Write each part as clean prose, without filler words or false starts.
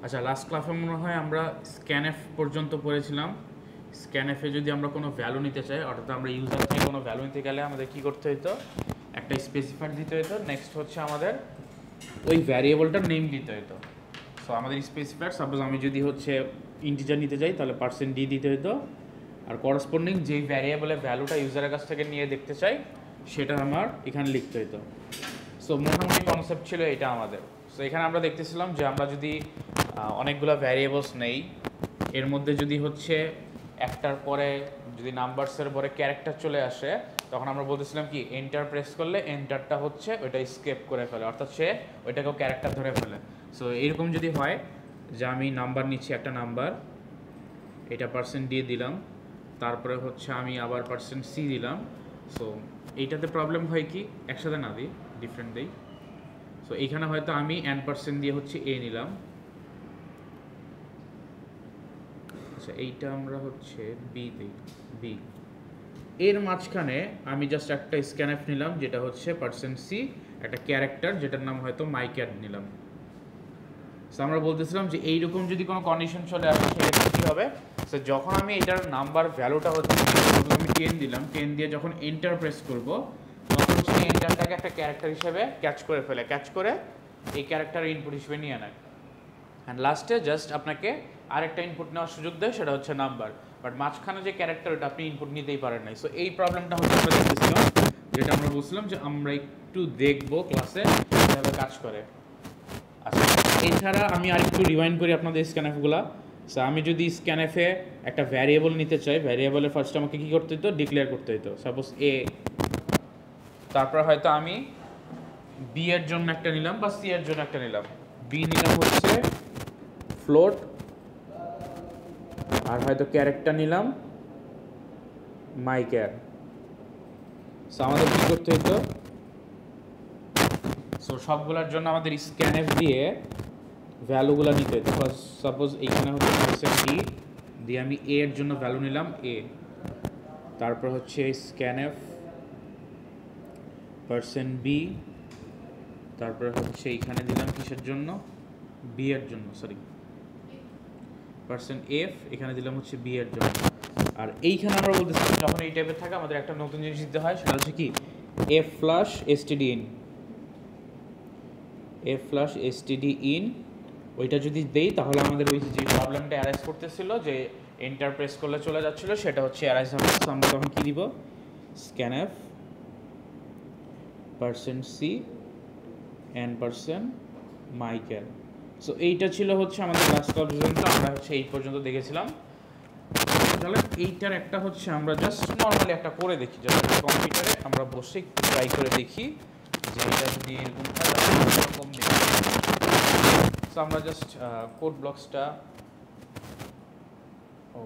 আচ্ছা, লাস্ট ক্লাসে মনে হয় আমরা স্ক্যানএফ পর্যন্ত পড়েছিলাম। স্ক্যানএফে যদি আমরা কোনো ভ্যালু নিতে চাই, অর্থাৎ আমরা ইউজার থেকে কোনো ভ্যালু নিতে গেলে আমাদের কী করতে হতো, একটা স্পেসিফায়ার দিতে হতো। নেক্সট হচ্ছে আমাদের ওই ভ্যারিয়েবলটার নেম দিতে হতো। সো আমাদের স্পেসিফায়ার, সাপোজ আমি যদি হচ্ছে ইন্টিজার নিতে চাই তাহলে %d দিতে হতো, আর করসপন্ডিং যেই ভ্যারিয়েবলের ভ্যালুটা ইউজারের কাছ থেকে নিয়ে দেখতে চাই সেটা আমার এখানে লিখতে হতো। সো মোটামুটি কনসেপ্ট ছিল এটা আমাদের। সো এখানে আমরা দেখতেছিলাম যে আমরা যদি অনেকগুলো ভ্যারিয়েবলস নেই, এর মধ্যে যদি হচ্ছে একটার পরে যদি নাম্বারসের পরে ক্যারেক্টার চলে আসে, তখন আমরা বলতেছিলাম কি এন্টার প্রেস করলে এন্টারটা হচ্ছে ওইটা স্কেপ করে ফেলে, অর্থাৎ সে ওইটাকেও ক্যারেক্টার ধরে ফেলে। সো এরকম যদি হয় যে আমি নাম্বার নিচ্ছি, একটা নাম্বার, এটা %d দিলাম, তারপরে হচ্ছে আমি আবার %c দিলাম। সো এইটাতে প্রবলেম হয় কি, একসাথে না দিই, ডিফারেন্ট দিই। সো এইখানে হয়তো আমি n% দিয়ে হচ্ছে a নিলাম। আচ্ছা, এইটা আমরা হচ্ছে b দিই, b এর মাঝখানে আমি জাস্ট একটা স্ক্যানএফ নিলাম যেটা হচ্ছে %c, একটা ক্যারেক্টার যেটার নাম হয়তো মাইক্যাট নিলাম। সো আমরা বলতেছিলাম যে এইরকম যদি কোনো কন্ডিশন চলে আসে সেক্ষেত্রে কী হবে। সো যখন আমি এটার নাম্বার ভ্যালুটা হচ্ছে আমি 10 দিলাম, 10 দিয়ে যখন এন্টার প্রেস করবো তখন সেই এন্টারটাকে একটা ক্যারেক্টার হিসেবে ক্যাচ করে ফেলে, ক্যাচ করে এই ক্যারেক্টার ইনপুট হিসেবে নিয়ে নেয়। অ্যান্ড লাস্টে জাস্ট আপনাকে আরেকটা ইনপুট নেওয়ার সুযোগ দেয়, সেটা হচ্ছে নাম্বার। বাট মাঝখানে যে ক্যারেক্টার ওটা আপনি ইনপুট নিতেই পারেন নাই। সো এই প্রবলেমটা হচ্ছে আমরা দেখতেছিলাম, যেটা আমরা বলছিলাম যে আমরা একটু দেখবো ক্লাসে কীভাবে কাজ করে। আচ্ছা, এছাড়া আমি আরেকটু রিওয়াইন্ড করি আপনাদের স্ক্যানএফগুলা। সো আমি যদি স্ক্যানএফে একটা ভ্যারিয়েবল নিতে চাই, ভ্যারিয়েবলের ফার্স্ট আমাকে কী করতে হতো, ডিক্লেয়ার করতে হতো। সাপোজ এ, তারপর হয়তো আমি বি এর জন্য একটা নিলাম বা সি এর জন্য একটা নিলাম। বি নিলাম হচ্ছে ফ্লোট, আর হয়তো ক্যারেক্টার নিলাম মাইক্যার। সো আমাদের কী করতে হতো, সো সবগুলোর জন্য আমাদের স্ক্যানএফ দিয়ে ভ্যালুগুলো নিতে হতো। ফার্স্ট সাপোজ এইখানে হচ্ছে %d দিয়ে আমি এ এর জন্য ভ্যালু নিলাম a, তারপর হচ্ছে স্ক্যানএফ %b, তারপরে হচ্ছে এইখানে দিলাম কিসের জন্য, b এর জন্য, সরি %f, এখানে দিলাম হচ্ছে b এর জন্য। আর এইখানে আমরা বলতেছিলাম যখন এই টাইপের থাকে আমাদের একটা নতুন জিনিস দিতে হয়, সেটা হচ্ছে কি f+stdin, f+stdin। ওইটা যদি দেই তাহলে আমাদের ওই যে প্রবলেমটা অ্যারাইজ করতেছিল যে এন্টার প্রেস করলে চলে যাচ্ছিল, সেটা হচ্ছে অ্যারাইজ হবে। সো আমরা তখন কী দিব, স্ক্যানএফ %c n%mycar। সো এইটা ছিল হচ্ছে আমাদের লাস্ট পর্যন্ত, আমরা হচ্ছে এই পর্যন্ত দেখেছিলাম। তাহলে এইটার একটা হচ্ছে আমরা জাস্ট নর্মালি একটা করে দেখি, জাস্ট কম্পিউটারে আমরা বসে ট্রাই করে দেখি যে এটা যদি এরকম হয় তাহলে এরকম দেখি। সো আমরা জাস্ট কোড ব্লকসটা, ও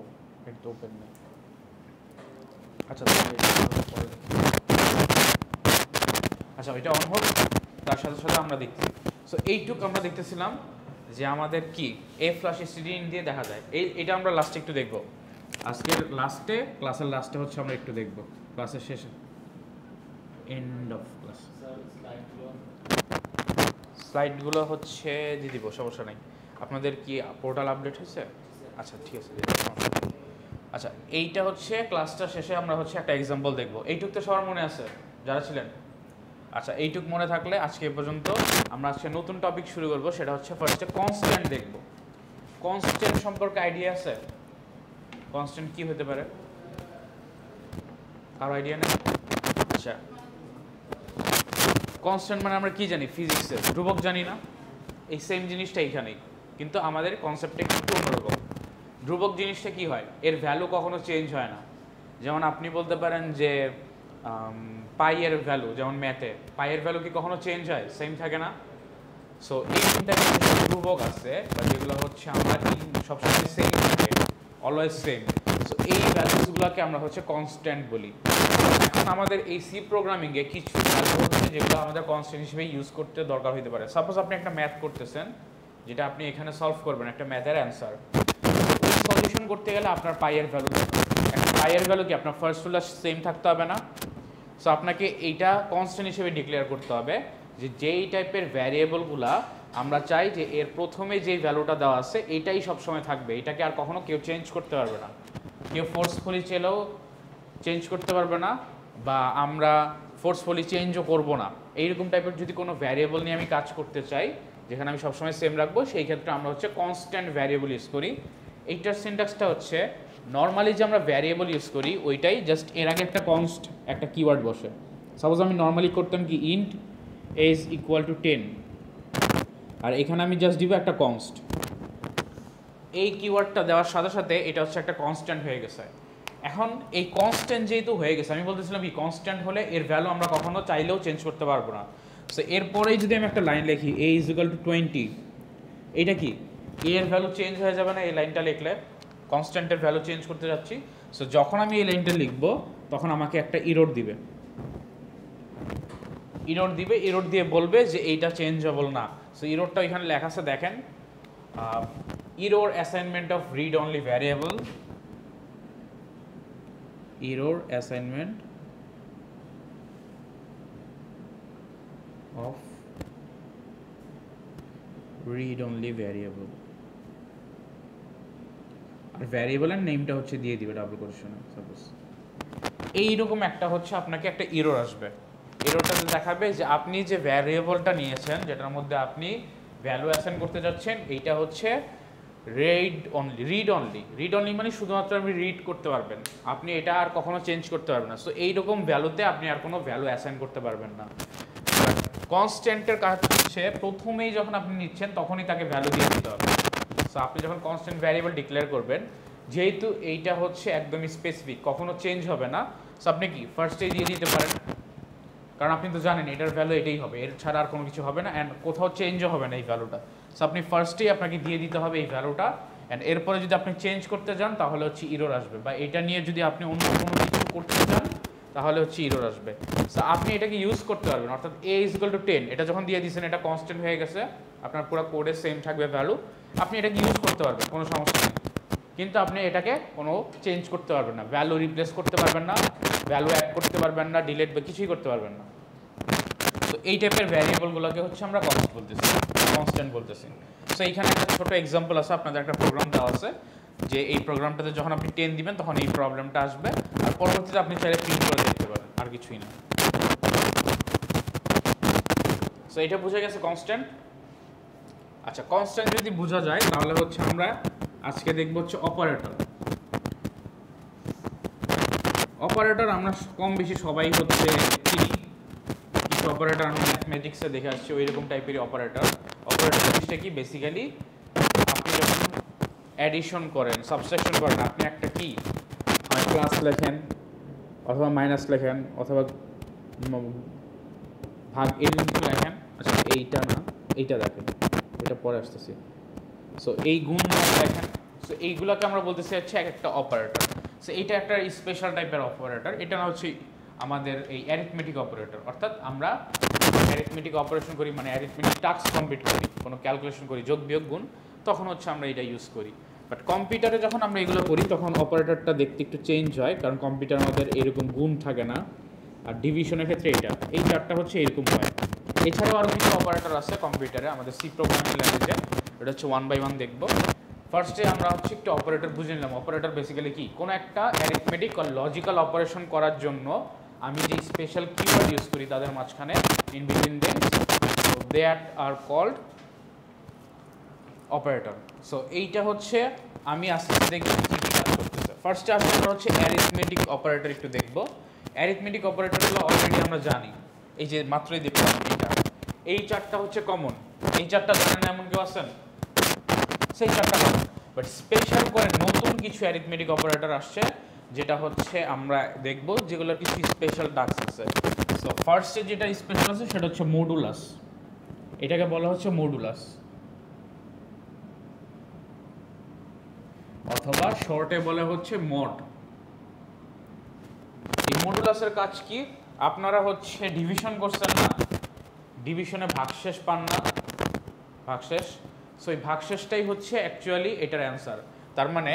এটা তো ওপেন নেই, আচ্ছা আচ্ছা এটা অন হোক, তার সাথে সাথে আমরা দেখছি। সো এইটুক আমরা দেখতেছিলাম যে আমাদের কি f+stdin দিয়ে দেখা যায়। এটা আমরা লাস্টে একটু দেখব, আজকের লাস্টে, ক্লাসের লাস্টে হচ্ছে আমরা একটু দেখব, ক্লাসের শেষে, এন্ড অফ ক্লাস। স্লাইডগুলো হচ্ছে দিয়ে দিব, সমস্যা নেই। আপনাদের কি পোর্টাল আপডেট হয়েছে? আচ্ছা ঠিক আছে। আচ্ছা, এইটা হচ্ছে ক্লাসটা শেষে আমরা হচ্ছে একটা এক্সাম্পল দেখব। এইটুক তো সবার মনে আছে যারা ছিলেন? আচ্ছা, এইটুক মনে থাকলে আজকে এ পর্যন্ত। আমরা আজকে নতুন টপিক শুরু করব, সেটা হচ্ছে ফার্স্টে কনস্ট্যান্ট দেখব। কনস্ট্যান্ট সম্পর্কে আইডিয়া আছে? কনস্ট্যান্ট কি হতে পারে, কারো আইডিয়া নেই? আচ্ছা, কনস্ট্যান্ট মানে আমরা কি জানি, ফিজিক্সের ধ্রুবক জানি না? এই সেম জিনিসটা এখানেই, কিন্তু আমাদের কনসেপ্টটা একটু অন্যরকম। ধ্রুবক জিনিসটা কি হয়, এর ভ্যালু কখনো চেঞ্জ হয় না। যেমন আপনি বলতে পারেন যে পাইয়ের ভ্যালু, যেমন ম্যাথে পাইয়ের ভ্যালু কি কখনো চেঞ্জ হয়, সেম থাকে না? সো এই তিনটা ধ্রুবক আছে বা যেগুলো হচ্ছে আমরা সবসময় সেম থাকে, অলওয়েজ সেম। সো এই ভ্যালুসগুলোকে আমরা হচ্ছে কনস্ট্যান্ট বলি। এখন আমাদের এই সি প্রোগ্রামিংয়ে কিছু ভ্যালু হচ্ছে যেগুলো আমাদের কনস্ট্যান্ট হিসেবে ইউজ করতে দরকার হতে পারে। সাপোজ আপনি একটা ম্যাথ করতেছেন, যেটা আপনি এখানে সলভ করবেন, একটা ম্যাথের অ্যান্সার। সলিউশন করতে গেলে আপনার পাইয়ের ভ্যালু, একটা পাইয়ের ভ্যালু কি আপনার ফার্স্ট রুলার সেম থাকতে হবে না? সো আপনাকে এইটা কনস্ট্যান্ট হিসেবে ডিক্লেয়ার করতে হবে যে যেই টাইপের ভ্যারিয়েবলগুলা আমরা চাই যে এর প্রথমে যেই ভ্যালুটা দেওয়া আছে এইটাই সবসময় থাকবে, এটাকে আর কখনো কেউ চেঞ্জ করতে পারবে না, কেউ ফোর্সফুলি চেলেও চেঞ্জ করতে পারবে না, বা আমরা ফোর্সফুলি চেঞ্জও করব না। এইরকম টাইপের যদি কোনো ভ্যারিয়েবল নিয়ে আমি কাজ করতে চাই যেখানে আমি সবসময় সেম রাখবো, সেই ক্ষেত্রে আমরা হচ্ছে কনস্ট্যান্ট ভ্যারিয়েবল ইউজ করি। এইটার সিনট্যাক্সটা হচ্ছে নর্মালি যে আমরা ভ্যারিয়েবল ইউজ করি ওইটাই, জাস্ট এর আগে একটা কনস্ট একটা কিওয়ার্ড বসে। সাপোজ আমি নর্মালি করতাম কি ইন্ট এজ ইকুয়াল টু 10, আর এখানে আমি জাস্ট দিব একটা কনস্ট। এই কিওয়ার্ডটা দেওয়ার সাথে সাথে এটা হচ্ছে একটা কনস্ট্যান্ট হয়ে গেছে। এখন এই কনস্ট্যান্ট যেহেতু হয়ে গেছে, আমি বলতেছিলাম কি কনস্ট্যান্ট হলে এর ভ্যালু আমরা কখনো চাইলেও চেঞ্জ করতে পারবো না। সো এরপরেই যদি আমি একটা লাইন লিখি a ইজ ইকুয়াল টু 20, এইটা কি এর ভ্যালু চেঞ্জ হয়ে যাবে না এই লাইনটা লিখলে? কনস্ট্যান্টের ভ্যালু চেঞ্জ করতে যাচ্ছি, সো যখন আমি এই লাইনটা লিখবো তখন আমাকে একটা ইরর দিবে, ইরর দিয়ে বলবে যে এইটা চেঞ্জেবল না। সো ইররটা এখানে লেখা আছে দেখেন, error assignment of read only variable, error assignment of read only variable, আর ভ্যারিয়েবলের নেমটা হচ্ছে দিয়ে দিবে ডাবল কোটেশনে। সাপোজ এইরকম একটা হচ্ছে আপনাকে একটা এরর আসবে, এররটা দেখাবে যে আপনি যে ভ্যারিয়েবলটা নিয়েছেন যেটার মধ্যে আপনি ভ্যালু অ্যাসাইন করতে যাচ্ছেন এইটা হচ্ছে রিড অনলি মানে শুধুমাত্র আপনি রিড করতে পারবেন, আপনি এটা আর কখনো চেঞ্জ করতে পারবেন না। সো এইরকম ভ্যালুতে আপনি আর কোনো ভ্যালু অ্যাসাইন করতে পারবেন না। কনস্ট্যান্টের কাজ হচ্ছে প্রথমেই যখন আপনি নিচ্ছেন তখনই তাকে ভ্যালু দিয়ে দিতে হবে। সো আপনি যখন কনস্ট্যান্ট ভ্যারিয়েবল ডিক্লেয়ার করবেন, যেহেতু এইটা হচ্ছে একদমই স্পেসিফিক, কখনো চেঞ্জ হবে না, সো আপনি কি ফার্স্টেই দিয়ে দিতে পারেন, কারণ আপনি তো জানেন এটার ভ্যালু এটাই হবে, এর ছাড়া আর কোনো কিছু হবে না, অ্যান্ড কোথাও চেঞ্জও হবে না এই ভ্যালুটা। সো আপনি ফার্স্টেই আপনাকে দিয়ে দিতে হবে এই ভ্যালুটা, অ্যান্ড এরপরে যদি আপনি চেঞ্জ করতে যান তাহলে হচ্ছে ইরর আসবে, বা এটা নিয়ে যদি আপনি অন্য কোনো কিছু করতে চান তাহলে হচ্ছে ইরর আসবে। সো আপনি এটাকে ইউজ করতে পারবেন, অর্থাৎ a ইজ ইকুয়াল টু 10 এটা যখন দিয়ে দিয়েছেন এটা কনস্ট্যান্ট হয়ে গেছে, আপনার পুরো কোডে সেম থাকবে ভ্যালু, আপনি এটাকে ইউজ করতে পারবেন, কোনো সমস্যা নেই, কিন্তু আপনি এটাকে কোনো চেঞ্জ করতে পারবেন না, ভ্যালু রিপ্লেস করতে পারবেন না, ভ্যালু অ্যাড করতে পারবেন না, ডিলিট বা কিছুই করতে পারবেন না। তো এই টাইপের ভ্যারিয়েবলগুলোকে হচ্ছে আমরা কনস্ট্যান্ট বলতেছি। সো এইখানে একটা ছোট এক্সাম্পল আছে, আপনাদের একটা প্রোগ্রাম দেওয়া আছে যে এই প্রোগ্রামটাতে যখন আপনি 10 দিবেন তখন এই প্রবলেমটা আসবে, আর পরবর্তীতে আপনি চাইলে প্রিন্ট করে দেখতে পারেন, আর কিছুই না। সো এটা বুঝে গেছে কনস্ট্যান্ট। আচ্ছা, কনস্ট্যান্ট যদি বোঝা যায় তাহলে হচ্ছে আমরা আজকে দেখব হচ্ছে অপারেটর। অপারেটর আমরা কম বেশি সবাই হচ্ছে চিনি, কিছু অপারেটর আমরা ম্যাথমেটিক্সে দেখে আসছি ওই রকম টাইপের অপারেটর। অপারেটর জিনিসটা কি, বেসিক্যালি আপনি যখন অ্যাডিশন করেন, সাবট্রাকশন করেন, আপনি একটা কি হয় প্লাস লেখেন অথবা মাইনাস লেখেন অথবা ভাগ এরকম কিছু লেখেন। আচ্ছা এইটা না, এইটা দেখেন, এটা পরে আসতেছি। সো এই গুণ লেখেন, সো এইগুলোকে আমরা বলতেছি হচ্ছে এক একটা অপারেটর। সো এইটা একটা স্পেশাল টাইপের অপারেটর, এটা না হচ্ছে আমাদের এই অ্যারিথমেটিক অপারেটর, অর্থাৎ আমরা অ্যারিথমেটিক অপারেশন করি মানে অ্যারিথমেটিক টাস্ক কমপ্লিট করি, কোনো ক্যালকুলেশন করি, যোগ বিয়োগ গুণ, তখন হচ্ছে আমরা এটা ইউজ করি। বাট কম্পিউটারে যখন আমরা এগুলো করি তখন অপারেটরটা দেখতে একটু চেঞ্জ হয়, কারণ কম্পিউটার আমাদের এরকম গুণ থাকে না, আর ডিভিশনের ক্ষেত্রে এই চারটা হচ্ছে এরকম হয়। এছাড়াও আরও কিছু অপারেটর আছে কম্পিউটারে আমাদের সি প্রোগ্রামিং ল্যাঙ্গুয়েজে, এটা হচ্ছে 1 বাই 1 দেখবো। ফার্স্টে আমরা হচ্ছে একটু অপারেটর বুঝে নিলাম। অপারেটর বেসিক্যালি কি, কোনো একটা অ্যারিথমেটিক আর লজিক্যাল অপারেশন করার জন্য আমি যে স্পেশাল কিওয়ার্ড ইউজ করি তাদের মাঝখানে in between them, so that are called operator. So এইটা হচ্ছে আমি আস্তে আস্তে দেখবো কী কী কাজ করতেছে। ফার্স্টে আসলে আমরা হচ্ছে অ্যারিথমেটিক অপারেটর একটু দেখবো। অ্যারিথমেটিক অপারেটরগুলো অলরেডি আমরা জানি, এই যে মাত্রই দেখলাম এইটা, এই চারটা হচ্ছে কমন, এই চারটা জানেন না এমন কেউ আছেন? সেই চারটা কমন, বাট স্পেশাল করে নতুন কিছু অ্যারিথমেটিক অপারেটর আসছে যেটা হচ্ছে আমরা দেখব, যেগুলোর কিছু স্পেশাল টাস্ক আছে। সো ফার্স্টে যেটা স্পেশাল আছে সেটা হচ্ছে মডুলাস, এটাকে বলা হচ্ছে মডুলাস, অথবা শর্টে বলা হচ্ছে মড। এই মডুলাসের কাজ কি, আপনারা হচ্ছে ডিভিশন করছেন না, ডিভিশনে ভাগশেষ পান না, ভাগশেষ, সো এই ভাগশেষটাই হচ্ছে অ্যাকচুয়ালি এটার অ্যান্সার। তার মানে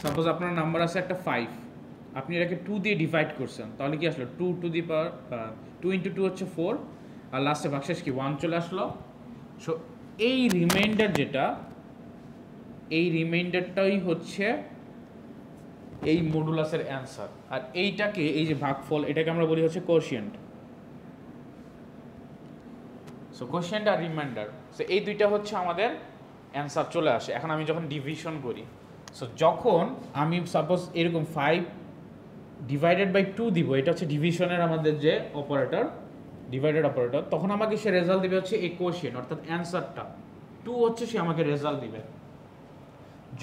সাপোজ আপনার নাম্বার আছে একটা 5, আপনি এটাকে 2 দিয়ে ডিভাইড করছেন, তাহলে কি আসলো 2 টু দি পাওয়ার 2 ইন্টু 2 হচ্ছে 4, আর লাস্টে ভাগশেষ কি 1 চলে আসলো। সো এই রিমাইন্ডার যেটা, এই রিমাইন্ডারটাই হচ্ছে এই মডুলাসের অ্যান্সার। আর এইটাকে, এই যে ভাগফল, এটাকে আমরা বলি হচ্ছে কোশিয়েন্ট। সো কোশিয়েন্ট আর রিমাইন্ডার, সো এই দুইটা হচ্ছে আমাদের অ্যান্সার চলে আসে। এখন আমি যখন ডিভিশন করি, সো যখন আমি সাপোজ এরকম 5 ডিভাইডেড বাই 2 দিব, এটা হচ্ছে ডিভিশনের আমাদের যে অপারেটর, ডিভাইডেড অপারেটর, তখন আমাকে সে রেজাল্ট দিবে হচ্ছে এই কোশিয়েন্ট, অর্থাৎ অ্যান্সারটা 2 হচ্ছে সে আমাকে রেজাল্ট দিবে।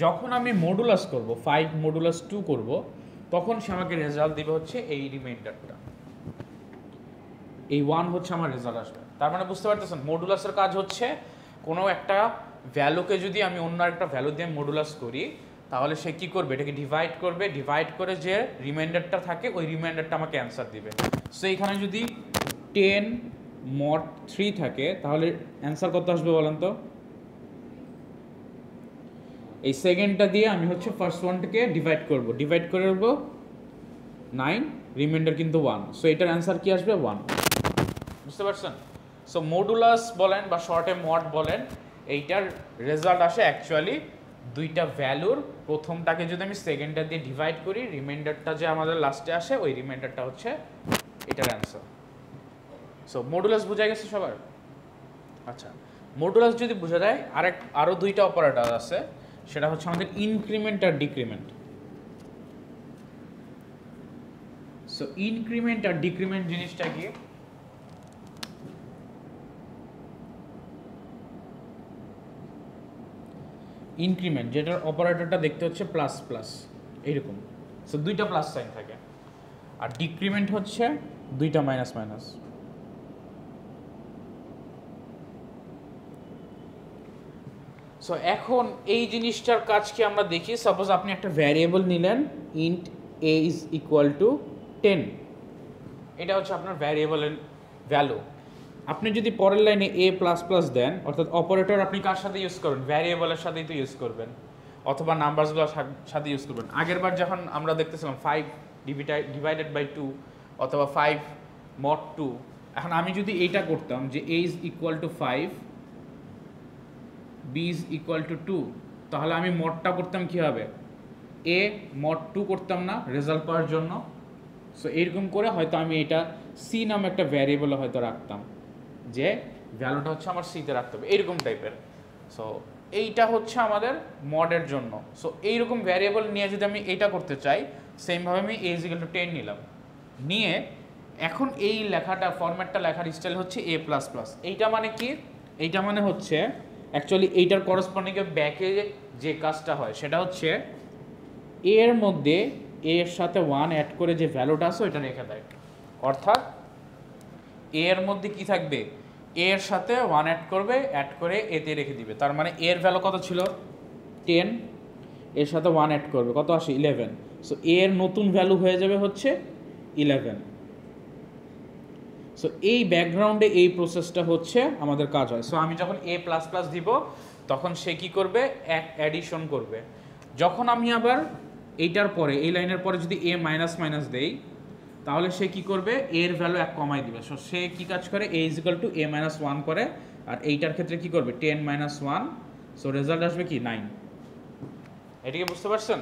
যখন আমি মডুলাস করব, 5 মডুলাস 2 করব, তখন সে আমাকে রেজাল্ট দিবে হচ্ছে এই রিমাইন্ডারটা, এই 1 হচ্ছে আমার রেজাল্ট আসবে। তার মানে বুঝতে পারতেছেন মডুলাসের কাজ হচ্ছে কোনো একটা ভ্যালুকে যদি আমি অন্য একটা ভ্যালু দিয়ে মডুলাস করি, তাহলে সে কি করবে, এটাকে ডিভাইড করবে, ডিভাইড করে যে রিমাইন্ডারটা থাকে ওই রিমাইন্ডারটা আমাকে অ্যান্সার দিবে। সো এখানে যদি 10 mod 3 থাকে, তাহলে অ্যান্সার কত আসবে বলেন তো? এই সেকেন্ডটা দিয়ে আমি হচ্ছে ফার্স্ট ওয়ানটাকে ডিভাইড করব, ডিভাইড করে দেব 9, রিমাইন্ডার কিন্তু 1, সো এটার অ্যান্সার কি আসবে? 1। বুঝতে পারছেন? সো মডুলাস বলেন বা শর্টে মড বলেন, এইটার রেজাল্ট আসে অ্যাকচুয়ালি দুইটা ভ্যালুর প্রথমটাকে যদি আমি সেকেন্ডটা দিয়ে ডিভাইড করি, রিমাইন্ডারটা যে আমাদের লাস্টে আসে ওই রিমাইন্ডারটা হচ্ছে এটার অ্যান্সার। সো মডুলাস বোঝা গেছে সবার? আচ্ছা, মডুলাস যদি বোঝা যায়, আরও দুইটা অপারেটর আছে, সেটা হচ্ছে আমাদের ইনক্রিমেন্ট আর ডিক্রিমেন্ট। সো ইনক্রিমেন্ট আর ডিক্রিমেন্ট জিনিসটা কি? ইনক্রিমেন্ট যেটার অপারেটরটা দেখতে হচ্ছে প্লাস প্লাস এইরকম, সো দুইটা প্লাস সাইন থাকে। আর ডিক্রিমেন্ট হচ্ছে দুইটা মাইনাস মাইনাস। সো এখন এই জিনিসটার কাজ কি আমরা দেখি। সাপোজ আপনি একটা ভ্যারিয়েবল নিলেন, int a is equal to 10, এটা হচ্ছে আপনার ভ্যারিয়েবলের ভ্যালু। আপনি যদি পরের লাইনে a প্লাস প্লাস দেন, অর্থাৎ অপারেটর আপনি কার সাথে ইউজ করবেন? ভ্যারিয়েবলের সাথেই তো ইউজ করবেন, অথবা নাম্বারসগুলোর সাথে ইউজ করবেন। আগের বার যখন আমরা দেখতেছিলাম 5 ডিভাইডেড বাই 2 অথবা 5 mod 2, এখন আমি যদি এইটা করতাম যে a is equal two 5, b is equal two 2, তাহলে আমি মডটা করতাম কীভাবে? a mod 2 করতাম না রেজাল্ট পাওয়ার জন্য। সো এরকম করে হয়তো আমি এটা c নামে একটা ভ্যারিয়েবলে হয়তো রাখতাম, যে ভ্যালুটা হচ্ছে আমার সিতে রাখতে হবে, এইরকম টাইপের। সো এইটা হচ্ছে আমাদের মডের জন্য। সো এইরকম ভ্যারিয়েবল নিয়ে যদি আমি এইটা করতে চাই, সেমভাবে আমি a ইকুয়াল টু 10 নিলাম, নিয়ে এখন এই লেখাটা, ফরম্যাটটা লেখার স্টাইল হচ্ছে a প্লাস প্লাস। এইটা মানে কি? এইটা মানে হচ্ছে অ্যাকচুয়ালি এইটার করসপন্ডিংয়ে ব্যাকে যে কাজটা হয় সেটা হচ্ছে এর মধ্যে এর সাথে 1 অ্যাড করে যে ভ্যালুটা আছে ওইটা রেখে দেয়। অর্থাৎ এর মধ্যে কি থাকবে? এর সাথে 1 অ্যাড করবে, অ্যাড করে এতে রেখে দিবে। তার মানে এর ভ্যালু কত ছিল? 10, এর সাথে 1 অ্যাড করবে, কত আসে? 11। সো এর নতুন ভ্যালু হয়ে যাবে হচ্ছে 11। সো এই ব্যাকগ্রাউন্ডে এই প্রসেসটা হচ্ছে আমাদের কাজ হয়। সো আমি যখন a প্লাস প্লাস দিব, তখন সে কি করবে? অ্যাডিশন করবে। যখন আমি আবার এইটার পরে, এই লাইনের পরে যদি a মাইনাস মাইনাস দেই, তাহলে সে কি করবে? এর ভ্যালু 1 কমাই দিবে। সো সে কি কাজ করে? a is equal two a minus 1 করে, আর এইটার ক্ষেত্রে কি করবে? 10 মাইনাস 1, সো রেজাল্ট আসবে কি? 9। এটাকে বুঝতে পারছেন?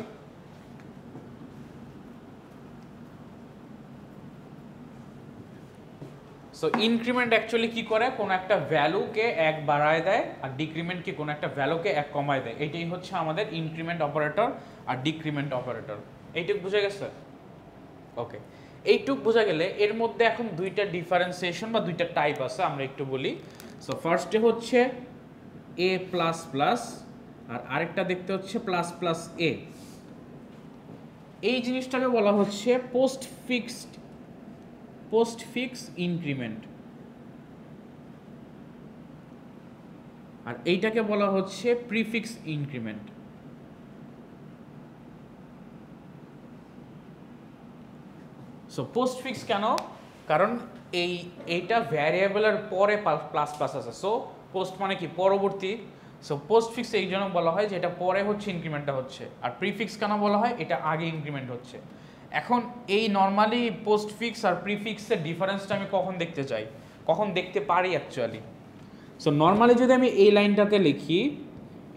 সো ইনক্রিমেন্ট অ্যাকচুয়ালি কি করে? কোনো একটা ভ্যালুকে 1 বাড়ায় দেয়, আর ডিক্রিমেন্ট কি কোনো একটা ভ্যালুকে 1 কমায় দেয়। এটাই হচ্ছে আমাদের ইনক্রিমেন্ট অপারেটর আর ডিক্রিমেন্ট অপারেটর। এইটুক বুঝে গেছে? ওকে, এইটুক বোঝা গেলে এর মধ্যে এখন দুইটা ডিফারেন্সিয়েশন বা দুইটা টাইপ আছে, আমরা একটু বলি। সো ফার্স্টে হচ্ছে a প্লাস প্লাস, আর আরেকটা দেখতে হচ্ছে প্লাস প্লাস a। এই জিনিসটাকে বলা হচ্ছে পোস্ট ফিক্স ইনক্রিমেন্ট, আর এইটাকে বলা হচ্ছে prefix increment. So post fix কেন? কারণ এইটা ভ্যারিয়েবলের পরে প্লাস প্লাস আছে, সো পোস্ট মানে কি? পরবর্তী। সো পোস্ট ফিক্স এই জন্য বলা হয় যে এটা পরে হচ্ছে ইনক্রিমেন্টটা হচ্ছে। আর প্রিফিক্স কেন বলা হয়? এটা আগে ইনক্রিমেন্ট হচ্ছে। এখন এই নর্মালি পোস্ট ফিক্স আর প্রিফিক্সের ডিফারেন্সটা আমি কখন দেখতে চাই, কখন দেখতে পারি অ্যাকচুয়ালি? সো নর্মালি যদি আমি এই লাইনটাতে লিখি,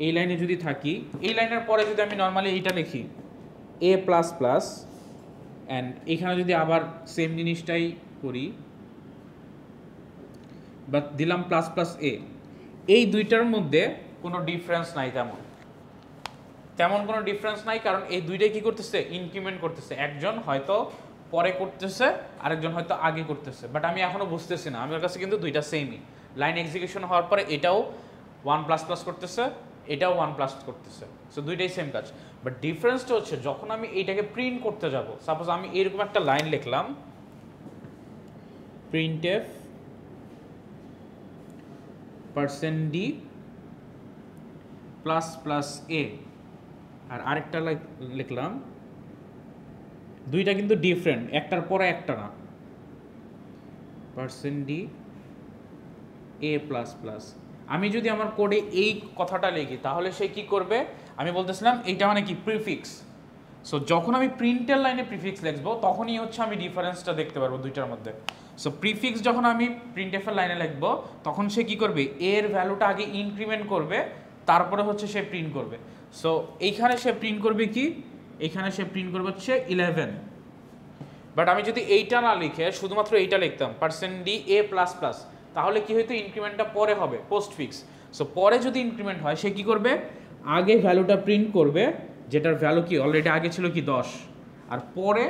এই লাইনে যদি থাকি, এই লাইনের পরে যদি আমি নর্মালি এইটা লিখি এ প্লাস প্লাস, অ্যান্ড এখানে যদি আবার সেম জিনিসটাই করি বা দিলাম প্লাস প্লাস এ, এই দুইটার মধ্যে কোনো ডিফারেন্স নাই, তেমন কোনো ডিফারেন্স নাই, কারণ এই দুইটাই কি করতেছে, ইনক্রিমেন্ট করতেছে। একজন হয়তো পরে করতেছে, আরেকজন হয়তো আগে করতেছে, বাট আমি এখনও বুঝতেছি না, আমার কাছে কিন্তু দুইটা সেমই। লাইন এক্সিকিউশন হওয়ার পরে এটাও 1++ করতেছে, এটাও 1+ করতেছে, সো দুইটাই সেম কাজ। বাট ডিফারেন্সটা হচ্ছে যখন আমি এইটাকে প্রিন্ট করতে যাব, সাপোজ আমি এরকম একটা লাইন লিখলাম printf %d ++a, আর আরেকটা লিখলাম, দুইটা কিন্তু ডিফারেন্ট, একটার পরে একটা না, %d a++। আমি যদি আমার কোডে এই কথাটা লিখি তাহলে সে কি করবে, আমি বলতেছিলাম এইটা মানে কি প্রিফিক্স। সো যখন আমি প্রিন্টের লাইনে প্রিফিক্স লিখবো তখনই হচ্ছে আমি ডিফারেন্সটা দেখতে পারবো দুইটার মধ্যে। সো প্রিফিক্স যখন আমি প্রিন্টএফের লাইনে লিখবো তখন সে কি করবে, এর ভ্যালুটা আগে ইনক্রিমেন্ট করবে, তারপরে হচ্ছে সে প্রিন্ট করবে। সো এইখানে সে প্রিন্ট করবে কি, এখানে সে প্রিন্ট করবে হচ্ছে 11। বাট আমি যদি এইটা না লিখে শুধুমাত্র এইটা লিখতাম %d a++, তাহলে কি হয়তো ইনক্রিমেন্টটা পরে হবে, পোস্ট ফিক্স। সো পরে যদি ইনক্রিমেন্ট হয় সে কি করবে, আগে ভ্যালুটা প্রিন্ট করবে, যেটার ভ্যালু কি অলরেডি আগে ছিল কি 10, আর পরে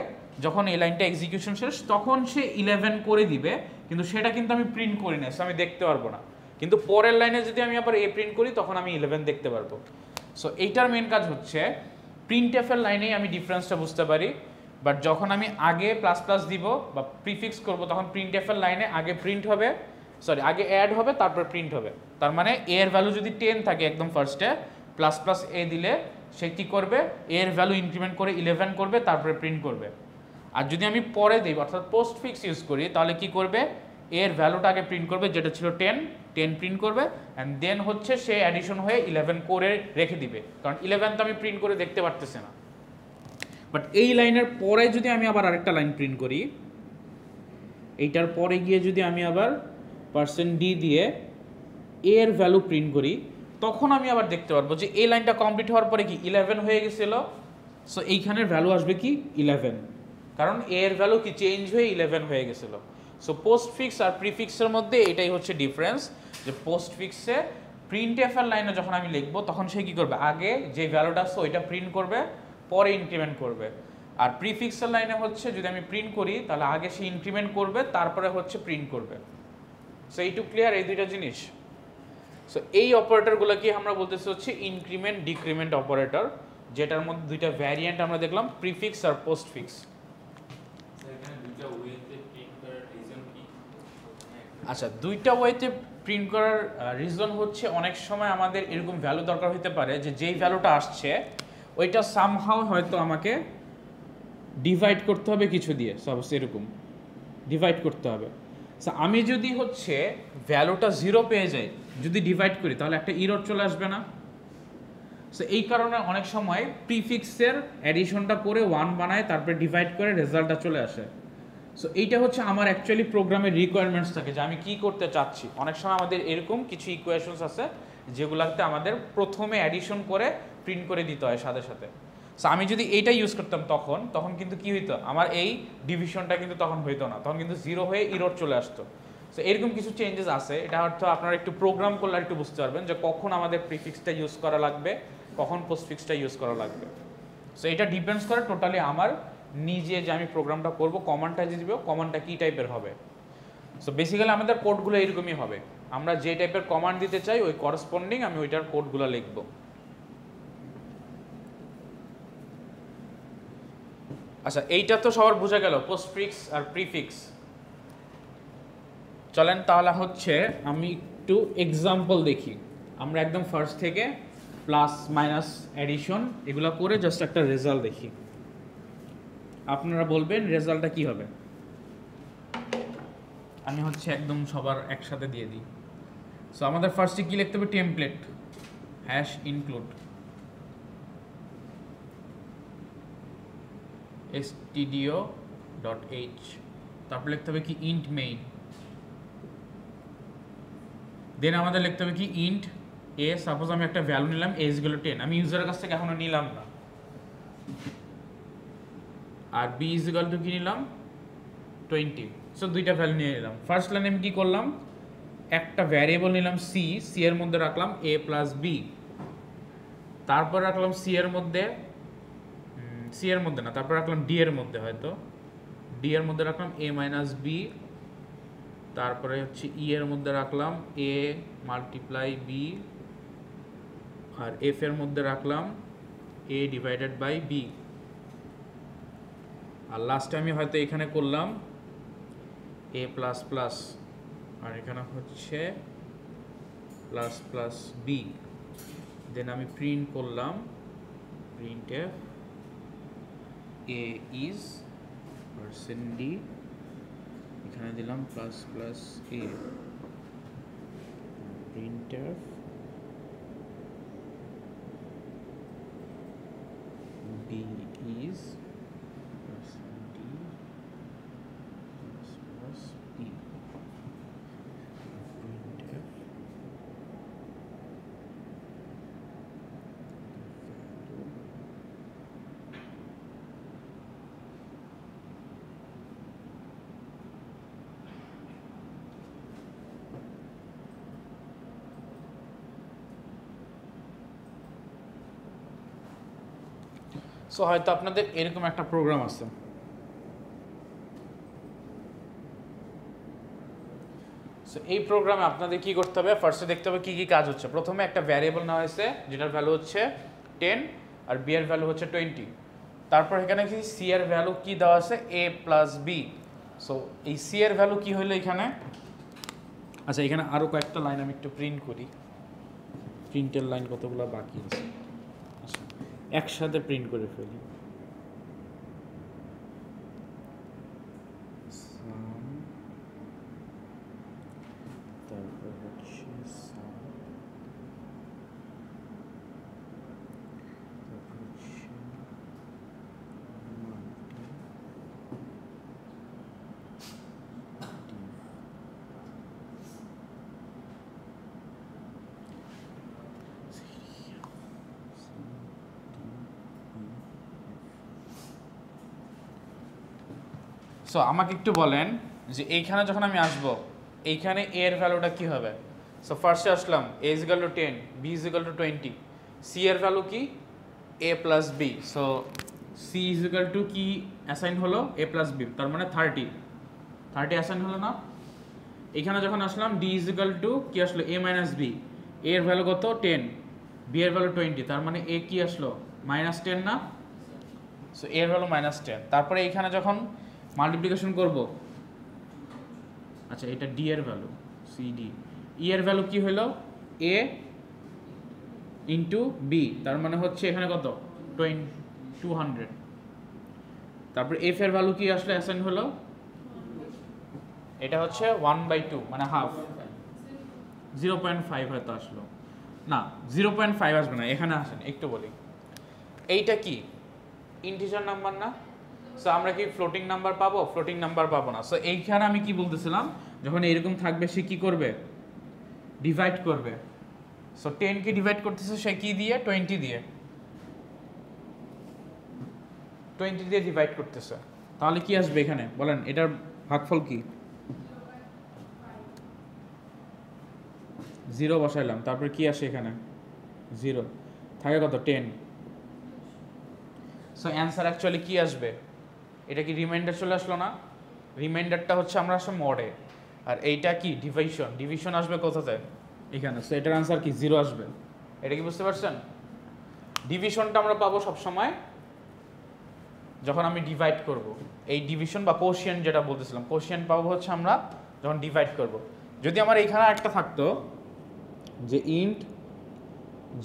যখন এই লাইনটা এক্সিকিউশন শেষ তখন সে 11 করে দিবে, কিন্তু সেটা কিন্তু আমি প্রিন্ট করি না, সো আমি দেখতে পারবো না। কিন্তু পরের লাইনে যদি আমি আবার এ প্রিন্ট করি তখন আমি 11 দেখতে পারবো। সো এইটার মেন কাজ হচ্ছে প্রিন্টএফের লাইনেই আমি ডিফারেন্সটা বুঝতে পারি, বাট যখন আমি আগে প্লাস দিব বা প্রিফিক্স করব তখন প্রিন্টএফের লাইনে আগে প্রিন্ট হবে, আগে অ্যাড হবে তারপর প্রিন্ট হবে। তার মানে এ এর ভ্যালু যদি 10 থাকে একদম ফার্স্টে, ++a দিলে সে কী করবে, এর ভ্যালু ইনক্রিমেন্ট করে 11 করবে, তারপরে প্রিন্ট করবে। আর যদি আমি পরে দিই অর্থাৎ পোস্ট ফিক্স ইউজ করি তাহলে কি করবে, এর ভ্যালুটা আগে প্রিন্ট করবে, যেটা ছিল 10 প্রিন্ট করবে, অ্যান্ড দেন হচ্ছে সে অ্যাডিশন হয়ে 11 করে রেখে দিবে, কারণ 11 তো আমি প্রিন্ট করে দেখতে পারতেছি না। বাট এই লাইনের পরে যদি আমি আবার আরেকটা লাইন প্রিন্ট করি, এইটার পরে গিয়ে যদি আমি আবার %d দিয়ে এর ভ্যালু প্রিন্ট করি, তখন আমি আবার দেখতে পারবো যে এই লাইনটা কমপ্লিট হওয়ার পরে কি 11 হয়ে গেছিল। সো এইখানের ভ্যালু আসবে কি 11, কারণ এর ভ্যালু কি চেঞ্জ হয়ে 11 হয়ে গেছিল। সো পোস্ট ফিক্স আর প্রিফিক্সের মধ্যে এটাই হচ্ছে ডিফারেন্স, যে পোস্ট ফিক্সে প্রিন্টএফের লাইনে যখন আমি লিখবো তখন সে কি করবে, আগে যে ভ্যালুটা আসছে ওইটা প্রিন্ট করবে, পরে ইনক্রিমেন্ট করবে। আর প্রিফিক্সের লাইনে হচ্ছে যদি আমি প্রিন্ট করি তাহলে আগে সে ইনক্রিমেন্ট করবে, তারপরে হচ্ছে প্রিন্ট করবে। সো এইটুকু ক্লিয়ার এই দুইটা জিনিস। সো এই অপারেটরগুলো কি আমরা বলতেছি হচ্ছে ইনক্রিমেন্ট ডিক্রিমেন্ট অপারেটর, যেটার মধ্যে দুইটা ভ্যারিয়েন্ট আমরা দেখলাম, প্রিফিক্স আর পোস্ট ফিক্স। আচ্ছা, দুইটা ওয়েতে প্রিন্ট করার রিজন হচ্ছে অনেক সময় আমাদের এরকম ভ্যালু দরকার হতে পারে যে যেই ভ্যালুটা আসছে ওইটা সামহাও হয়তো আমাকে ডিভাইড করতে হবে কিছু দিয়ে, সাপোজ এরকম ডিভাইড করতে হবে। সো আমি যদি হচ্ছে ভ্যালুটা 0 পেয়ে যাই, যদি ডিভাইড করি তাহলে একটা ইরর চলে আসবে না। সো এই কারণে অনেক সময় প্রিফিক্সের অ্যাডিশনটা করে 1 বানায়, তারপরে ডিভাইড করে রেজাল্টটা চলে আসে। সো এইটা হচ্ছে আমার অ্যাকচুয়ালি প্রোগ্রামের রিকোয়ারমেন্টস থাকে যে আমি কি করতে চাচ্ছি। অনেক সময় আমাদের এরকম কিছু ইকুয়েশনস আছে যেগুলোতে আমাদের প্রথমে অ্যাডিশন করে প্রিন্ট করে দিতে হয় সাথে সাথে। সো আমি যদি এইটা ইউজ করতাম তখন কিন্তু কি হইতো, আমার এই ডিভিশনটা কিন্তু তখন হইতো না, তখন কিন্তু 0 হয়ে ইরর চলে আসতো। সো এরকম কিছু চেঞ্জেস আছে, এটা হয়তো আপনারা একটু প্রোগ্রাম করলে একটু বুঝতে পারবেন যে কখন আমাদের প্রিফিক্সটা ইউজ করা লাগবে, কখন পোস্টফিক্সটা ইউজ করা লাগবে। সো এটা ডিপেন্ডস করে টোটালি আমার নিজে যে আমি প্রোগ্রামটা করব, কমান্ডটা যে দিব, কমান্ডটা কী টাইপের হবে। সো বেসিক্যালি আমাদের কোডগুলো এরকমই হবে, আমরা যে টাইপের কমান্ড দিতে চাই ওই করসপন্ডিং আমি ওইটার কোডগুলো লিখব। আচ্ছা, এইটা তো সবার বোঝা গেল পোস্টফিক্স আর প্রিফিক্স। চলেন তাহলে হচ্ছে আমি একটু এক্সাম্পল দেখি, আমরা একদম ফার্স্ট থেকে প্লাস মাইনাস অ্যাডিশন এগুলো করে জাস্ট একটা রেজাল্ট দেখি, আপনারা বলবেন রেজাল্টটা কি হবে। আমি হচ্ছে একদম সবার একসাথে দিয়ে দিই। সো আমাদের ফার্স্টে কি লিখতে হবে, টেমপ্লেট #include stdio.h, তারপর লিখতে হবে কি int main দেন আমাদের লিখতে হবে কি ইন্ট এ, সাপোজ আমি একটা ভ্যালু নিলাম এ ইজ ইকুয়াল টু 10, আমি ইউজারের কাছ থেকে এখনো নিলাম না। আর বি ইজ ইকুয়াল টু কি নিলাম 20, সো দুইটা ভ্যালু নিয়ে নিলাম। ফার্স্ট লাইনে আমি কি করলাম, একটা ভ্যারিয়েবল নিলাম সি, সি এর মধ্যে রাখলাম এ প্লাস বি, তারপর রাখলাম সি এর মধ্যে, সি এর মধ্যে না, তারপর রাখলাম ডি এর মধ্যে, হয়তো ডি এর মধ্যে রাখলাম এ মাইনাস বি, তারপরে হচ্ছে ই এর মধ্যে রাখলাম এ মাল্টিপ্লাই বি, আর এফ এর মধ্যে রাখলাম এ ডিভাইডেড বাই বি, আর লাস্টে আমি হয়তো এখানে করলাম এ প্লাস প্লাস, আর এখানে হচ্ছে প্লাস প্লাস বি। দেন আমি প্রিন্ট করলাম print f a is percent d, এখানে দিলাম plus plus a, print f b is percent d plus plus b, print f so হয়তো আপনাদের এরকম একটা প্রোগ্রাম আছে, সো এই প্রোগ্রামে আপনাদের কি করতে হবে, ফার্স্টে দেখতে হবে কি কি কাজ হচ্ছে। প্রথমে একটা ভ্যারিয়েবল নেওয়া হয়েছে যেটার ভ্যালু হচ্ছে 10 আর বি এর ভ্যালু হচ্ছে 20, তারপর এখানে কি সি এর ভ্যালু কি দেওয়া আছে এ প্লাস বি, সো এই সি এর ভ্যালু কি হলো এখানে, আচ্ছা এখানে আরও কয়েকটা লাইন আমি একটু প্রিন্ট করি, প্রিন্টের লাইন কতগুলো বাকি আছে, আচ্ছা একসাথে প্রিন্ট করে ফেলি। তারপর হচ্ছে সো আমাকে একটু বলেন যে এইখানে যখন আমি আসব এইখানে এ এর ভ্যালুটা কি হবে। সো ফার্স্টে আসলাম a is equal to 10, b is equal to 20, c এর ভ্যালু কি a plus b, so c is equal to কি অ্যাসাইন হলো এ প্লাস বি, তার মানে 30 অ্যাসাইন হলো না। এখানে যখন আসলাম ডি ইজ ইকুয়াল টু কি আসলো এ মাইনাস বি, এ এর ভ্যালু কত 10, বি এর ভ্যালু 20, তার মানে এ কি আসলো -10 না, সো এ এর ভ্যালু -10। তারপরে এইখানে যখন মাল্টিপ্লিকেশন করব, আচ্ছা এটা ডি এর ভ্যালু সি ডি, ই এর ভ্যালু কি হলো এ ইন্টু বি, তার মানে হচ্ছে এখানে কত 200, তারপর এফ এর ভ্যালু কি আসলে অ্যাসাইন হলো, এটা হচ্ছে 1/2 মানে হাফ, 0.5 হয়তো আসলো না, 0.5 আসবে না, এখানে আসেন একটু বলি, এইটা কি ইন্টিজার নাম্বার না, সো আমরা কি ফ্লোটিং নাম্বার পাবো, ফ্লোটিং নাম্বার পাবো না। সো এইখানে আমি কি বলতেছিলাম, যখন এরকম থাকবে সে কি করবে ডিভাইড করবে, সো 10 কে ডিভাইড করতেছে সে কি দিয়ে 20 দিয়ে, 20 দিয়ে ডিভাইড করতেছে, তাহলে কি আসবে এখানে বলেন, এটার ভাগফল কি 0 বসাইলাম, তারপরে কি আসে এখানে 0, থাকে কত 10, সো অ্যান্সার অ্যাকচুয়ালি কি আসবে, এটা কি রিমাইন্ডার চলে আসলো না, রিমাইন্ডারটা হচ্ছে আমরা আসলে মডে, আর এইটা কি ডিভিশন, ডিভিশন আসবে কোথাতে এখানে, সো এটার আনসার কি 0 আসবে। এটা কি বুঝতে পারছেন, ডিভিশনটা আমরা পাবো সব সময় যখন আমি ডিভাইড করব, এই ডিভিশন বা কোশিয়েন্ট যেটা বলতেছিলাম, কোশিয়েন্ট পাবো হচ্ছে আমরা যখন ডিভাইড করব। যদি আমার এখানে একটা থাকতো যে int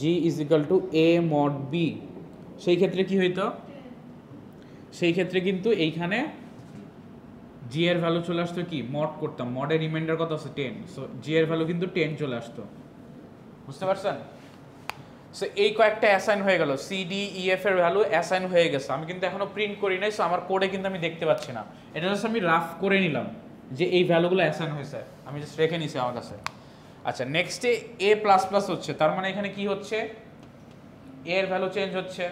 g is equal to a mod b, সেই ক্ষেত্রে কি হইতো, সেই ক্ষেত্রে কিন্তু এইখানে জি এর ভ্যালু চলে আসতো কি মড করতাম, মডের রিমাইন্ডার কত আছে 10, সো জি এর ভ্যালু কিন্তু 10 চলে আসতো, বুঝতে পারছেন। সো এই কয়েকটা অ্যাসাইন হয়ে গেল, সি ডি ই এফ এর ভ্যালু অ্যাসাইন হয়ে গেছে, আমি কিন্তু এখনো প্রিন্ট করি নাই, সো আমার কোডে কিন্তু আমি দেখতে পাচ্ছি না, এটা জাস্ট আমি রাফ করে নিলাম যে এই ভ্যালুগুলো অ্যাসাইন হয়েছে, আমি জাস্ট রেখে নিছি আমার কাছে। আচ্ছা নেক্সটে এ প্লাস প্লাস হচ্ছে, তার মানে এখানে কি হচ্ছে, এর ভ্যালু চেঞ্জ হচ্ছে,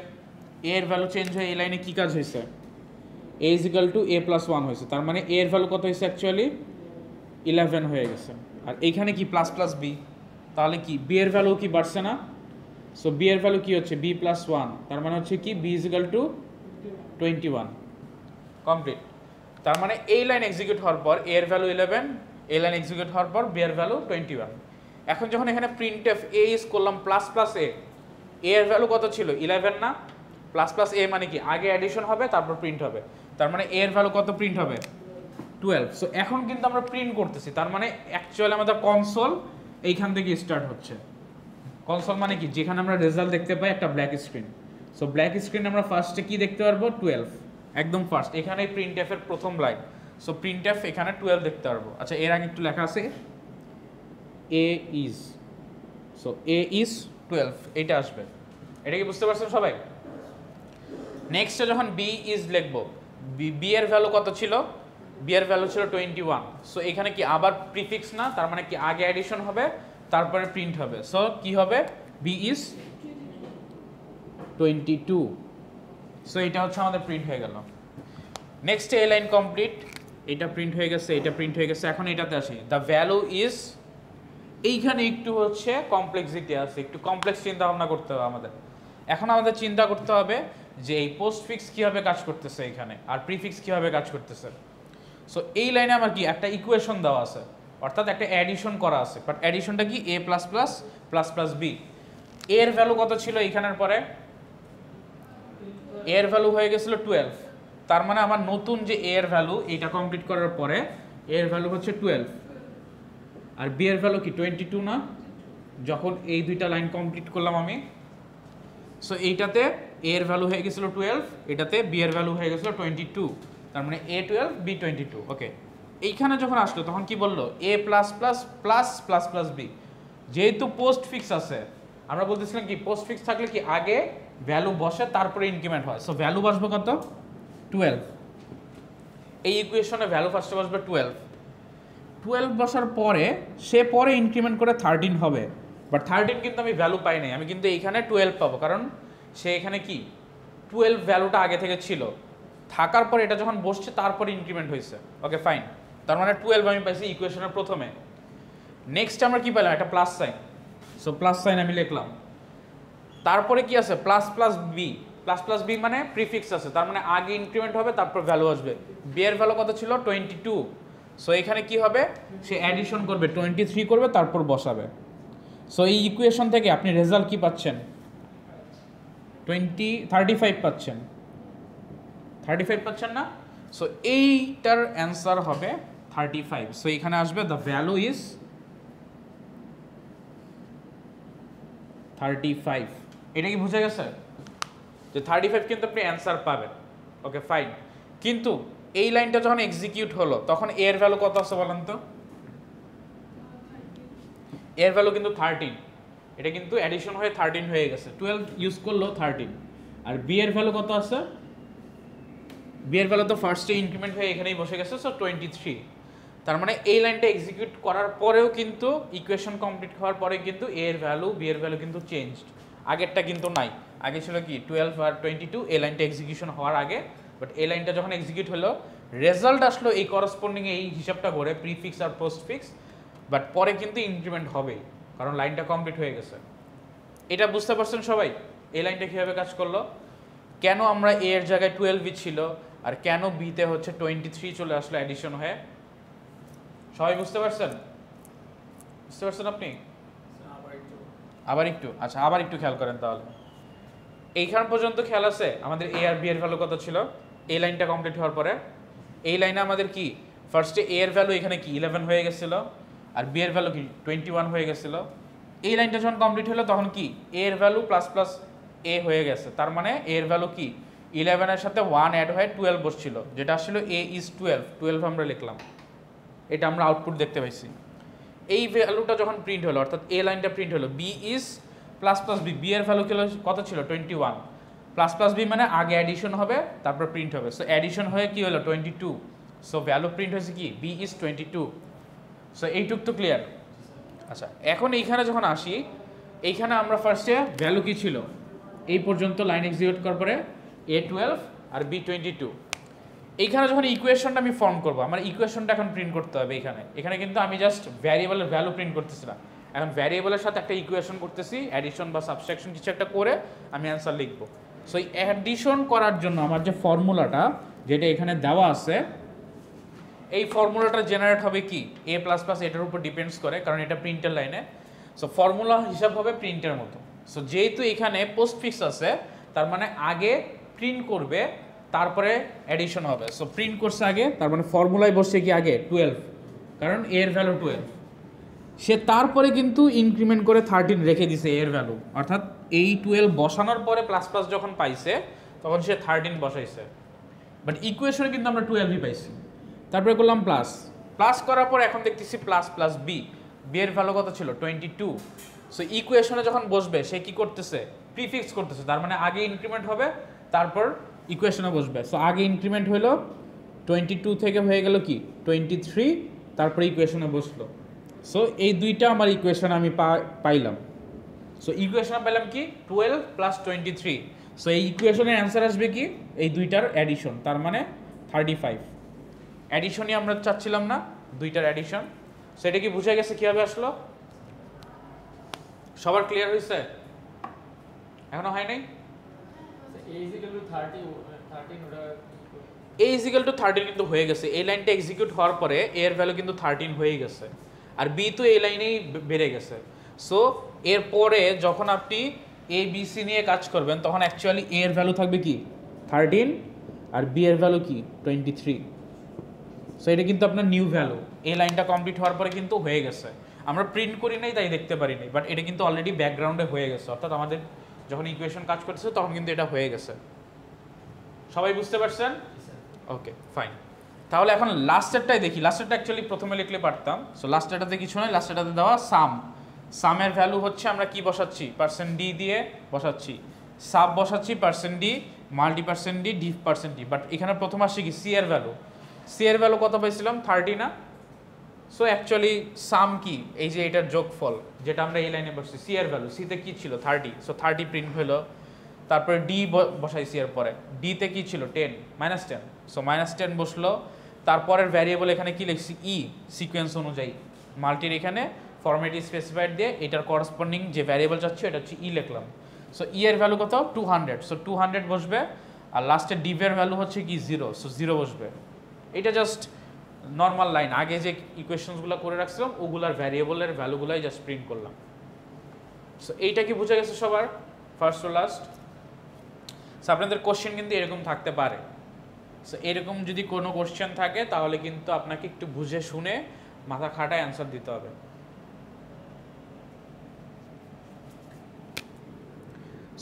এর ভ্যালু চেঞ্জ হয়ে এই লাইনে কি কাজ হয়েছে, a is equal to a plus one হয়েছে, তার মানে এর ভ্যালু কত হয়েছে অ্যাকচুয়ালি 11 হয়ে গেছে। আর এইখানে কি প্লাস প্লাস বি, তাহলে কি বি এর ভ্যালু কি বাড়ছে না, সো বি এর ভ্যালু কি হচ্ছে বি প্লাস ওয়ান, তার মানে হচ্ছে কি b is equal to 21 complete. তার মানে এই লাইন এক্সিকিউট হওয়ার পর এ এর ভ্যালু 11, এই লাইন এক্সিকিউট হওয়ার পর বি এর ভ্যালু 21। এখন যখন এখানে প্রিন্ট এফ এ ইজ করলাম প্লাস প্লাস এ, এর ভ্যালু কত ছিল 11 না, প্লাস প্লাস এ মানে কি আগে অ্যাডিশন হবে তারপর প্রিন্ট হবে, তার মানে এর ভ্যালু কত প্রিন্ট হবে 12। সো এখন কিন্তু আমরা প্রিন্ট করতেছি, তার মানে অ্যাকচুয়ালি আমাদের কনসোল এইখান থেকে স্টার্ট হচ্ছে। কনসোল মানে কি, যেখানে আমরা রেজাল্ট দেখতে পাই একটা black screen. So black screen আমরা ফার্স্টে কি দেখতে পারবো 12, একদম ফার্স্ট এখানে প্রিন্ট এফ এর প্রথম লাইন। সো প্রিন্ট এফ এখানে 12 দেখতে পারবো। আচ্ছা এর আগে একটু লেখা আছে এ ইজ, সো এ ইজ 12 এইটা আসবে, এটা কি বুঝতে পারছেন সবাই? নেক্সটে যখন বি ইজ লিখবো, বি এর ভ্যালু কত ছিল, বি এর ভ্যালু ছিল 21। সো এখানে কি আবার প্রিফিক্স না, তার মানে কি আগে অ্যাডিশন হবে তারপরে প্রিন্ট হবে। সো কি হবে বি ইজ 22। সো এটা হচ্ছে আমাদের প্রিন্ট হয়ে গেল। নেক্সট এ লাইন কমপ্লিট, এটা প্রিন্ট হয়ে গেছে, এটা প্রিন্ট হয়ে গেছে। এখন এটাতে আসি, দ্য ভ্যালু ইজ, এইখানে একটু হচ্ছে কমপ্লেক্সিটি আছে, একটু কমপ্লেক্স চিন্তা ভাবনা করতে হবে আমাদের। এখন আমাদের চিন্তা করতে হবে যে এই পোস্টফিক্স কীভাবে কাজ করতেছে এখানে, আর প্রিফিক্স কীভাবে কাজ করতেছে। সো এই লাইনে আমার কি একটা ইকুয়েশন দেওয়া আছে, অর্থাৎ একটা অ্যাডিশন করা আছে, বাট অ্যাডিশনটা কি a plus plus plus plus b. এর ভ্যালু কত ছিল এইখানের পরে, এর ভ্যালু হয়ে গেছিল 12, তার মানে আমার নতুন যে এর ভ্যালু এইটা কমপ্লিট করার পরে এর ভ্যালু হচ্ছে 12, আর বি এর ভ্যালু কি 22 না, যখন এই দুইটা লাইন কমপ্লিট করলাম আমি। সো এইটাতে এ এর ভ্যালু হয়ে গেছিল 12, এটাতে বি এর ভ্যালু হয়ে গেছিল 22, তার মানে এ 12 বি 22। ওকে, এইখানে যখন আসলো তখন কি বললো a plus plus plus plus plus b, যেহেতু পোস্ট ফিক্স আছে আমরা বলতেছিলাম কি পোস্ট ফিক্স থাকলে কি আগে ভ্যালু বসে তারপরে ইনক্রিমেন্ট হয়। সো ভ্যালু বসবে কত 12, এই ইকুয়েশনে ভ্যালু ফার্স্টে বসবে 12 বসার পরে সে পরে ইনক্রিমেন্ট করে 13 হবে, বাট 13 কিন্তু আমি ভ্যালু পাই নাই, আমি কিন্তু এইখানে 12 পাবো, কারণ সে এখানে কি 12 ভ্যালুটা আগে থেকে ছিল, থাকার পর এটা যখন বসছে তারপরে ইনক্রিমেন্ট হয়েছে। ওকে ফাইন, তার মানে 12 আমি পাইছি ইকুয়েশনের প্রথমে। নেক্সট আমরা কি পেলাম একটা plus sign, so plus sign আমি লিখলাম। তারপরে কি আছে plus plus b, plus plus b মানে প্রিফিক্স আছে, তার মানে আগে ইনক্রিমেন্ট হবে তারপর ভ্যালু আসবে। বি এর ভ্যালু কত ছিল 22, সো এখানে কি হবে সে অ্যাডিশন করবে 23 করবে তারপর বসাবে। সো এই ইকুয়েশন থেকে আপনি রেজাল্ট কি পাচ্ছেন 35 পাচ্ছেন, 35 পাচ্ছেন না। সো এইটার অ্যান্সার হবে 35। সো এখানে আসবে দ্য ভ্যালু ইজ 35। এটা কি বুঝে গেছে যে 35 কিন্তু আপনি অ্যান্সার পাবেন। ওকে ফাইন, কিন্তু এই লাইনটা যখন এক্সিকিউট হলো তখন এর ভ্যালু কত আছে বলেন তো, এর ভ্যালু কিন্তু 13, এটা কিন্তু অ্যাডিশন হয়ে 13 হয়ে গেছে, 12 ইউজ করলো 13। আর বি এর ভ্যালু কত আছে, বি এর ভ্যালু তো ফার্স্টে ইনক্রিমেন্ট হয়ে এখানেই বসে গেছে, সো 23। তার মানে এই লাইনটা এক্সিকিউট করার পরেও কিন্তু ইকুয়েশন কমপ্লিট হওয়ার পরে কিন্তু এর ভ্যালু বি এর ভ্যালু কিন্তু চেঞ্জড, আগেরটা কিন্তু নাই। আগে ছিল কি 12 আর 22 এই লাইনটা এক্সিকিউশন হওয়ার আগে, বাট এই লাইনটা যখন এক্সিকিউট হলো রেজাল্ট আসলো এই করসপন্ডিং এই হিসাবটা করে প্রিফিক্স আর পোস্টফিক্স, বাট পরে কিন্তু ইনক্রিমেন্ট হবেই কারণ লাইনটা কমপ্লিট হয়ে গেছে। এটা বুঝতে পারছেন সবাই এই লাইনটা কীভাবে কাজ করলো, কেন আমরা এ এর জায়গায় 12 ছিল আর কেন বিতে হচ্ছে 23 চলে আসলো অ্যাডিশন হয়ে, সবাই বুঝতে পারছেন? বুঝতে পারছেন আপনি? আবার একটু আচ্ছা আবার একটু খেয়াল করেন তাহলে। এইখান পর্যন্ত খেয়াল আছে আমাদের এ আর বি এর ভ্যালু কত ছিল, এই লাইনটা কমপ্লিট হওয়ার পরে এই লাইনে আমাদের কি ফার্স্টে এ এর ভ্যালু এখানে কি 11 হয়ে গেছিল আর বি এর ভ্যালু কি 21 হয়ে গেছিল। এই লাইনটা যখন কমপ্লিট হলো তখন কি এ এর ভ্যালু প্লাস প্লাস এ হয়ে গেছে, তার মানে এ এর ভ্যালু কি 11 এর সাথে 1 অ্যাড হয়ে 12 বসছিল, যেটা আসলে এ ইজ 12 আমরা লিখলাম, এটা আমরা আউটপুট দেখতে পাইছি। এই ভ্যালুটা যখন প্রিন্ট হলো অর্থাৎ এ লাইনটা প্রিন্ট হলো b is plus plus b, b এর ভ্যালু কত ছিল 21, প্লাস প্লাস বি মানে আগে অ্যাডিশন হবে তারপর প্রিন্ট হবে, সো অ্যাডিশন হয়ে কি হলো 22, সো ভ্যালু প্রিন্ট হয়েছে কি বি ইজ 22। সো এইটুক তো ক্লিয়ার। আচ্ছা এখন এইখানে যখন আসি, এইখানে আমরা ফার্স্টে ভ্যালু কি ছিল এই পর্যন্ত লাইন এক্সিকিউট করার পরে A12 আর B22, এইখানে যখন ইকুয়েশনটা আমি ফর্ম করবো, আমার ইকুয়েশনটা এখন প্রিন্ট করতে হবে। এখানে কিন্তু আমি জাস্ট ভ্যারিয়েবলের ভ্যালু প্রিন্ট করতেছি না, এখন ভ্যারিয়েবলের সাথে একটা ইকুয়েশন করতেছি, অ্যাডিশন বা সাবট্রাকশন কিছু একটা করে আমি অ্যান্সার লিখবো। সো এই অ্যাডিশন করার জন্য আমার যে ফর্মুলাটা যেটা এখানে দেওয়া আছে, এই ফর্মুলাটা জেনারেট হবে কি a প্লাস প্লাস, এটার উপর ডিপেন্ডস করে কারণ এটা প্রিন্টের লাইনে। সো ফর্মুলা হিসাব হবে প্রিন্টের মতো। সো যেহেতু এখানে পোস্টফিক্স আছে, তার মানে আগে প্রিন্ট করবে তারপরে অ্যাডিশন হবে। সো প্রিন্ট করছে আগে, তার মানে ফর্মুলায় বসছে কি আগে 12, কারণ a এর ভ্যালু 12। সে তারপরে কিন্তু ইনক্রিমেন্ট করে 13 রেখে দিছে a এর ভ্যালু, অর্থাৎ এই 12 বসানোর পরে প্লাস প্লাস যখন পাইছে তখন সে 13 বসাইছে, বাট ইকুয়েশনে কিন্তু আমরা 12ই পাইছি। তারপরে করলাম প্লাস, প্লাস করার পর এখন দেখতেছি প্লাস প্লাস বি, বি এর ভ্যালু কত ছিল 22। সো ইকুয়েশনে যখন বসবে সে কি করতেছে, প্রিফিক্স করতেছে, তার মানে আগে ইনক্রিমেন্ট হবে তারপর ইকুয়েশনে বসবে। সো আগে ইনক্রিমেন্ট হলো 22 থেকে হয়ে গেল কি 23, তারপরে ইকুয়েশনে বসলো। সো এই দুইটা আমার ইকুয়েশন আমি পাইলাম। সো ইকুয়েশনে পেলাম কি 12 প্লাস 23। সো এই ইকুয়েশনের অ্যান্সার আসবে কি এই দুইটার অ্যাডিশন, তার মানে 35। অ্যাডিশনই আমরা চাচ্ছিলাম না, দুইটার অ্যাডিশন। সো এটা কি বুঝে গেছে কীভাবে আসলো? সবার ক্লিয়ার হয়েছে? এখনো হয় নাই? a ইজিক্যাল টু 13 কিন্তু হয়ে গেছে, এই লাইনটা এক্সিকিউট হওয়ার পরে a এর ভ্যালু কিন্তু 13 হয়ে গেছে, আর b তো এই লাইনেই বেড়ে গেছে। সো এরপরে যখন আপনি a b c নিয়ে কাজ করবেন তখন অ্যাকচুয়ালি a এর ভ্যালু থাকবে কি 13 আর b এর ভ্যালু কি 23। সো এটা কিন্তু আপনার নিউ ভ্যালু, এই লাইনটা কমপ্লিট হওয়ার পরে কিন্তু হয়ে গেছে। আমরা প্রিন্ট করি নাই তাই দেখতে পারি নাই, বাট এটা কিন্তু অলরেডি ব্যাকগ্রাউন্ডে হয়ে গেছে, অর্থাৎ আমাদের যখন ইকুয়েশন কাজ করতেছে তখন কিন্তু এটা হয়ে গেছে। সবাই বুঝতে পারছেন? Okay fine. তাহলে এখন লাস্টেরটাই দেখি, লাস্টেরটা অ্যাকচুয়ালি প্রথমে লিখলে পারতাম। সো লাস্টেরটাতে কিছু নয়, লাস্টেরটাতে দেওয়া সাম, সামের ভ্যালু হচ্ছে আমরা কি বসাচ্ছি % d দিয়ে বসাচ্ছি, সাব বসাচ্ছি % d multi % d Depp % d, but এখানে প্রথম আসছে কি সি এর ভ্যালু, সি এর ভ্যালু কত পাইছিলাম 30 না। সো অ্যাকচুয়ালি সাম কি এই যে এটার যোগফল যেটা আমরা এই লাইনে বসছি, সি এর ভ্যালু, সিতে কি ছিল 30, সো 30 প্রিন্ট হলো। তারপরে ডি বসাইছি, এর পরে ডিতে কি ছিল 10 -10, সো -10 বসলো। তারপরের ভ্যারিয়েবল এখানে কি লিখছি ই, সিকোয়েন্স অনুযায়ী মাল্টির এখানে ফরম্যাট স্পেসিফাইড দিয়ে এটার করসপন্ডিং যে ভ্যারিয়েবল চাচ্ছি এটা হচ্ছে ই লিখলাম। সো ই এর ভ্যালু কত 200, সো 200 বসবে। আর লাস্টে ডিভের ভ্যালু হচ্ছে কি 0, সো 0 বসবে। এটা জাস্ট নর্মাল লাইন, আগে যে ইকুয়েশনসগুলো করে রাখছিলাম ওগুলার ভ্যারিয়েবলের ভ্যালুগুলাই জাস্ট প্রিন্ট করলাম। সো এইটা কি বুঝে গেছে সবার, ফার্স্ট টু লাস্ট? সো আপনাদের কোশ্চেন কিন্তু এরকম থাকতে পারে। সো এরকম যদি কোনো কোশ্চেন থাকে তাহলে কিন্তু আপনাকে একটু বুঝে শুনে মাথা খাটায় অ্যান্সার দিতে হবে।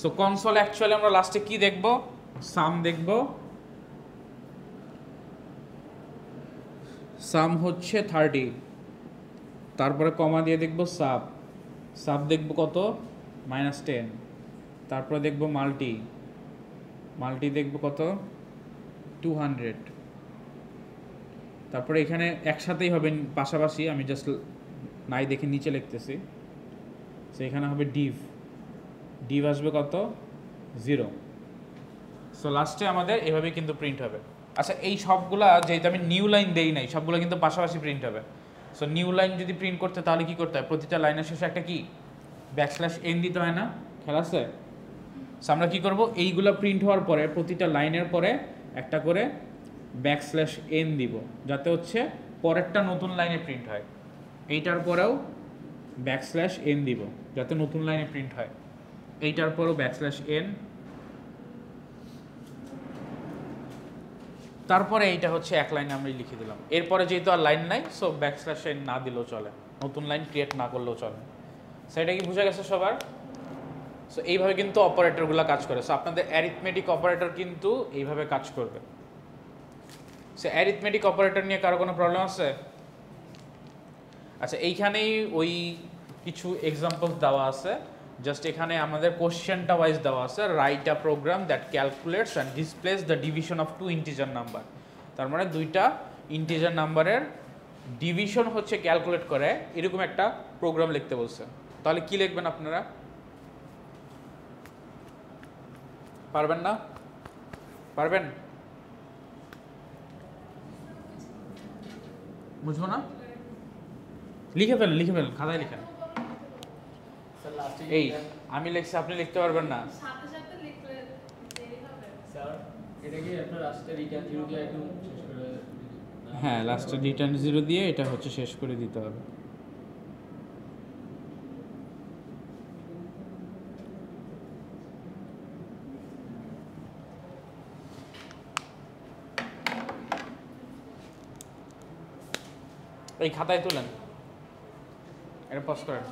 সো কনসোল অ্যাকচুয়ালি আমরা লাস্টে কি দেখব, সাম দেখব। সাম হচ্ছে 30, তারপরে কমা দিয়ে দেখব সাব, সাব দেখব কত -10, তারপরে দেখব মাল্টি, মাল্টি দেখব কত 200, তারপরে এখানে একসাথেই হবে পাশাপাশি, আমি জাস্ট নাই দেখে নিচে লিখতেছি। সো এখানে হবে ডিভ, ডিভ আসবে কত 0। সো লাস্টে আমাদের এভাবে কিন্তু প্রিন্ট হবে। আচ্ছা এই সবগুলা যেহেতু আমি নিউ লাইন দেই নাই, সবগুলো কিন্তু পাশাপাশি প্রিন্ট হবে। সো নিউ লাইন যদি প্রিন্ট করতে তাহলে কি করতে হয়, প্রতিটা লাইনের শেষে একটা কি \n দিতে হয় না, খেয়াল আছে? সো আমরা কী করবো, এইগুলো প্রিন্ট হওয়ার পরে প্রতিটা লাইনের পরে একটা করে \n দিব, যাতে হচ্ছে পরেরটা নতুন লাইনে প্রিন্ট হয়। এইটার পরেও \n দিব যাতে নতুন লাইনে প্রিন্ট হয়, এইটার পরেও \n, তারপরে এইটা হচ্ছে এক লাইনে আমরা লিখে দিলাম। এরপরে যেহেতু আর লাইন নাই সো \n না দিলেও চলে, নতুন লাইন ক্রিয়েট না করলেও চলে। সেটা কি বুঝে গেছে সবার? সো এইভাবে কিন্তু অপারেটরগুলো কাজ করে। সো আপনাদের অ্যারিথমেটিক অপারেটর কিন্তু এইভাবে কাজ করবে। সো অ্যারিথমেটিক অপারেটর নিয়ে কারো কোনো প্রবলেম আছে? আচ্ছা এইখানেই ওই কিছু এক্সাম্পলস দেওয়া আছে, জাস্ট এখানে আমাদের কোশ্চেনটা ওয়াইজ দেওয়া আছে, write a program that calculates and displays the division of 2 integer number. তার মানে দুইটা ইন্টিজার নাম্বারের ডিভিশন হচ্ছে ক্যালকুলেট করে এরকম একটা প্রোগ্রাম লিখতে বলছে, তাহলে কি লিখবেন আপনারা? পারবেন না? পারবেন? বুঝবো না? লিখে ফেলেন খাতায় লিখেন। এই আমি লিখছি, আপনি লিখতে পারবেন না? হ্যাঁ, লাস্টে রিটার্ন 0 দিয়ে এটা হচ্ছে শেষ করে দিতে হবে। এই খাতায় তুলেন, এটা পজ করেন।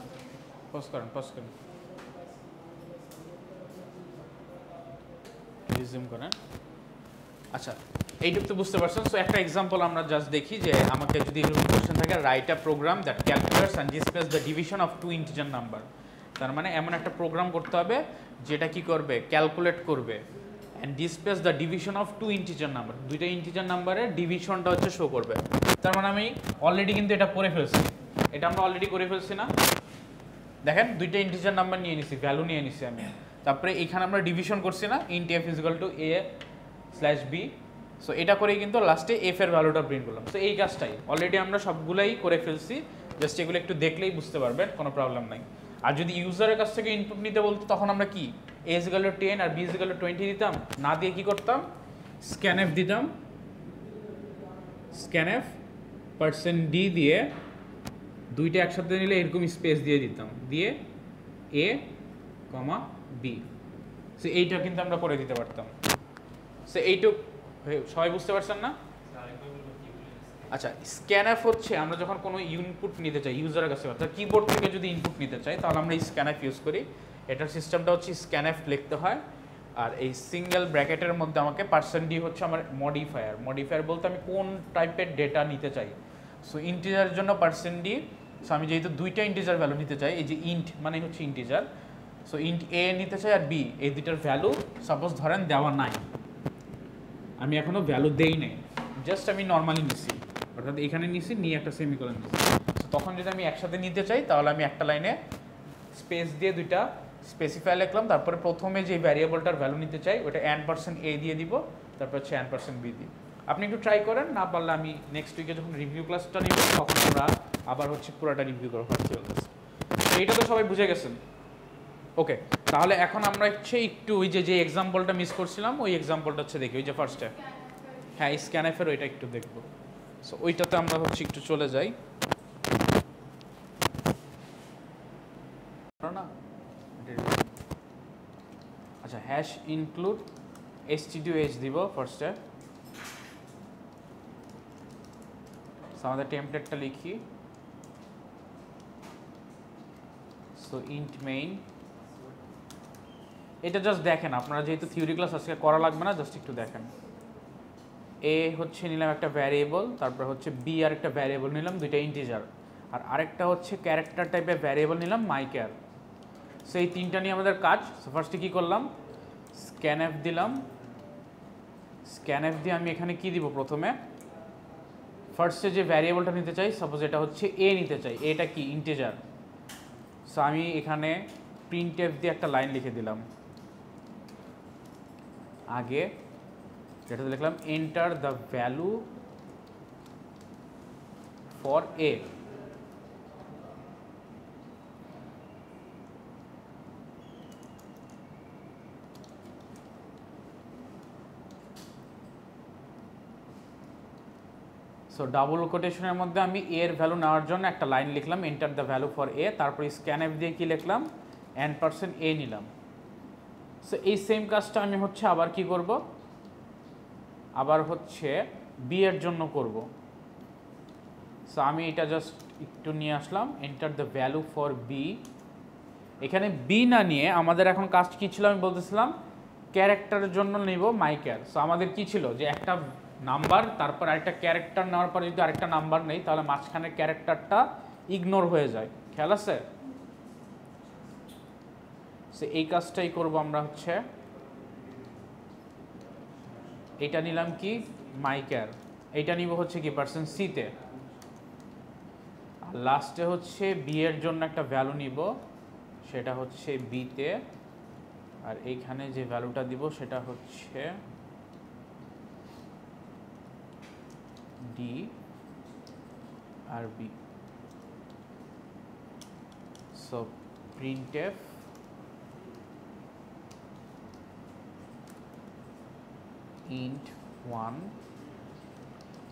রিজিউম করেন। আচ্ছা, এইটুকু তো বুঝতে পারছেন। সো একটা এক্সাম্পল আমরা জাস্ট দেখি যে আমাকে যদি এরকম কোশ্চেন থাকে, write a program that calculates and displays the division of 2 integer number. তার মানে এমন একটা প্রোগ্রাম করতে হবে যেটা কি করবে, ক্যালকুলেট করবে and displays the division of 2 integer number, দুইটা ইন্টিজার নাম্বারের ডিভিশনটা হচ্ছে শো করবে। তার মানে আমি অলরেডি কিন্তু এটা করে ফেলছি, এটা আমরা অলরেডি করে ফেলছি না? দেখেন, দুইটা ইন্টিজার নাম্বার নিয়ে নিছি, ভ্যালু নিয়ে নিছি আমি, তারপরে এখানে আমরা ডিভিশন করছি না, int F is equal two a/b। So এটা করেই কিন্তু লাস্টে এফ এর ভ্যালুটা প্রিন্ট করলাম। তো এই কাজটাই অলরেডি আমরা সবগুলাই করে ফেলছি, জাস্ট এগুলো একটু দেখলেই বুঝতে পারবেন, কোনো প্রবলেম নাই। আর যদি ইউজারের কাছ থেকে ইনপুট নিতে বলতো তখন আমরা কি a ইজ ইকুয়াল টু 10 আর b ইজ ইকুয়াল টু 20 দিতাম না, দিয়ে কি করতাম, স্ক্যানএফ দিতাম, স্ক্যানএফ %d দিয়ে দুইটা একসাথে নিলে এরকম স্পেস দিয়ে দিতাম, দিয়ে a, b। সো এইটা কিন্তু আমরা করে দিতে পারতাম। সো এইটুক সবাই বুঝতে পারছেন না? আচ্ছা, স্ক্যানএফ হচ্ছে আমরা যখন কোনো ইনপুট নিতে চাই ইউজারের কাছে, অর্থাৎ কিবোর্ড থেকে যদি ইনপুট নিতে চাই তাহলে আমরা এই স্ক্যানএফ ইউজ করি। এটার সিস্টেমটা হচ্ছে স্ক্যানএফ লিখতে হয়, আর এই সিঙ্গেল ব্র্যাকেটের মধ্যে আমাকে %d হচ্ছে আমার মডিফায়ার বলতে আমি কোন টাইপের ডেটা নিতে চাই। সো ইন্টিজারের জন্য %d। সো আমি যেহেতু দুইটা ইন্টিজার ভ্যালু নিতে চাই, এই যে ইন্ট মানে হচ্ছে ইন্টিজার, সো ইন্ট এ নিতে চাই আর বি, এই দুইটার ভ্যালু সাপোজ ধরেন দেওয়া নাই, আমি এখনো ভ্যালু দেই নাই, জাস্ট আমি নর্মালি নিছি, অর্থাৎ এখানে নিছি, নিয়ে একটা সেমিকোলন নিছি। তখন যদি আমি একসাথে নিতে চাই তাহলে আমি একটা লাইনে স্পেস দিয়ে দুইটা স্পেসিফাই লিখলাম, তারপরে প্রথমে যে ভ্যারিয়েবলটার ভ্যালু নিতে চাই ওটা n%a দিয়ে দিব, তারপর হচ্ছে n%b দিই। আপনি একটু ট্রাই করেন, না পারলে আমি নেক্সট উইকে যখন রিভিউ ক্লাসটা নিব তখন আমরা আবার হচ্ছে পুরোটা রিভিউ করবো। এইটা তো সবাই বুঝে গেছেন? ওকে, তাহলে এখন আমরা হচ্ছে একটু ওই যে এক্সাম্পলটা মিস করছিলাম ওই এক্সাম্পলটা হচ্ছে দেখি, ওই যে ফার্স্টে, হ্যাঁ স্ক্যানএফের ওইটা একটু দেখবো। সো ওইটাতে আমরা হচ্ছে একটু চলে যাই না। আচ্ছা, হ্যাশ ইনক্লুড stdh দিব ফার্স্টে। আমাদের টেমপ্লেটটা লিখি, সো ইন্ট মেইন। এটা জাস্ট দেখেন, আপনারা যেহেতু থিওরি ক্লাস আজকে করা লাগবে না, জাস্ট একটু দেখেন। এ হচ্ছে নিলাম একটা ভ্যারিয়েবল, তারপর হচ্ছে বি আর একটা ভ্যারিয়েবল নিলাম, দুইটা ইন্টিজার, আর আরেকটা হচ্ছে ক্যারেক্টার টাইপের ভ্যারিয়েবল নিলাম মাইক্যার। সো এই তিনটা নিয়ে আমাদের কাজ। সো ফার্স্টে কী করলাম, স্ক্যানএফ দিলাম, স্ক্যানএফ দিয়ে আমি এখানে কি দিব, প্রথমে ফার্স্টে যে ভ্যারিয়েবলটা নিতে চাই, সাপোজ এটা হচ্ছে এ নিতে চাই, এটা কি ইন্টিজার। সো আমি এখানে প্রিন্টএফ দিয়ে একটা লাইন লিখে দিলাম, আগে যেটাতে লিখলাম enter the value for a. So double কোটেশনের মধ্যে আমি এর ভ্যালু নেওয়ার জন্য একটা লাইন লিখলাম, enter the value for a, তারপরে স্ক্যানএফ দিয়ে কি লিখলাম, n%a নিলাম। সো এই সেম কাজটা আমি হচ্ছে আবার কি করব, আবার হচ্ছে বি এর জন্য করব। সো আমি এটা জাস্ট একটু নিয়ে আসলাম, enter the value for b. এখানে বি না নিয়ে আমাদের এখন কাজ কী ছিল, আমি বলতেছিলাম ক্যারেক্টারের জন্য নেব মাইক্যার। সো আমাদের কি ছিল যে একটা নাম্বার, তারপর আরেকটা ক্যারেক্টার নেওয়ার পরে যদি আরেকটা নাম্বার নেই তাহলে মাঝখানে ক্যারেক্টারটা ইগনোর হয়ে যায়, খেয়াল আছে? সো এই কাজটাই করব আমরা হচ্ছে, এটা নিলাম কি মাইক্যার, এইটা নিব হচ্ছে কি %c তে। লাস্টে হচ্ছে বি এর জন্য একটা ভ্যালু নিব, সেটা হচ্ছে বিতে, আর এইখানে যে ভ্যালুটা দিব সেটা হচ্ছে ডি আর b. So printf int 1।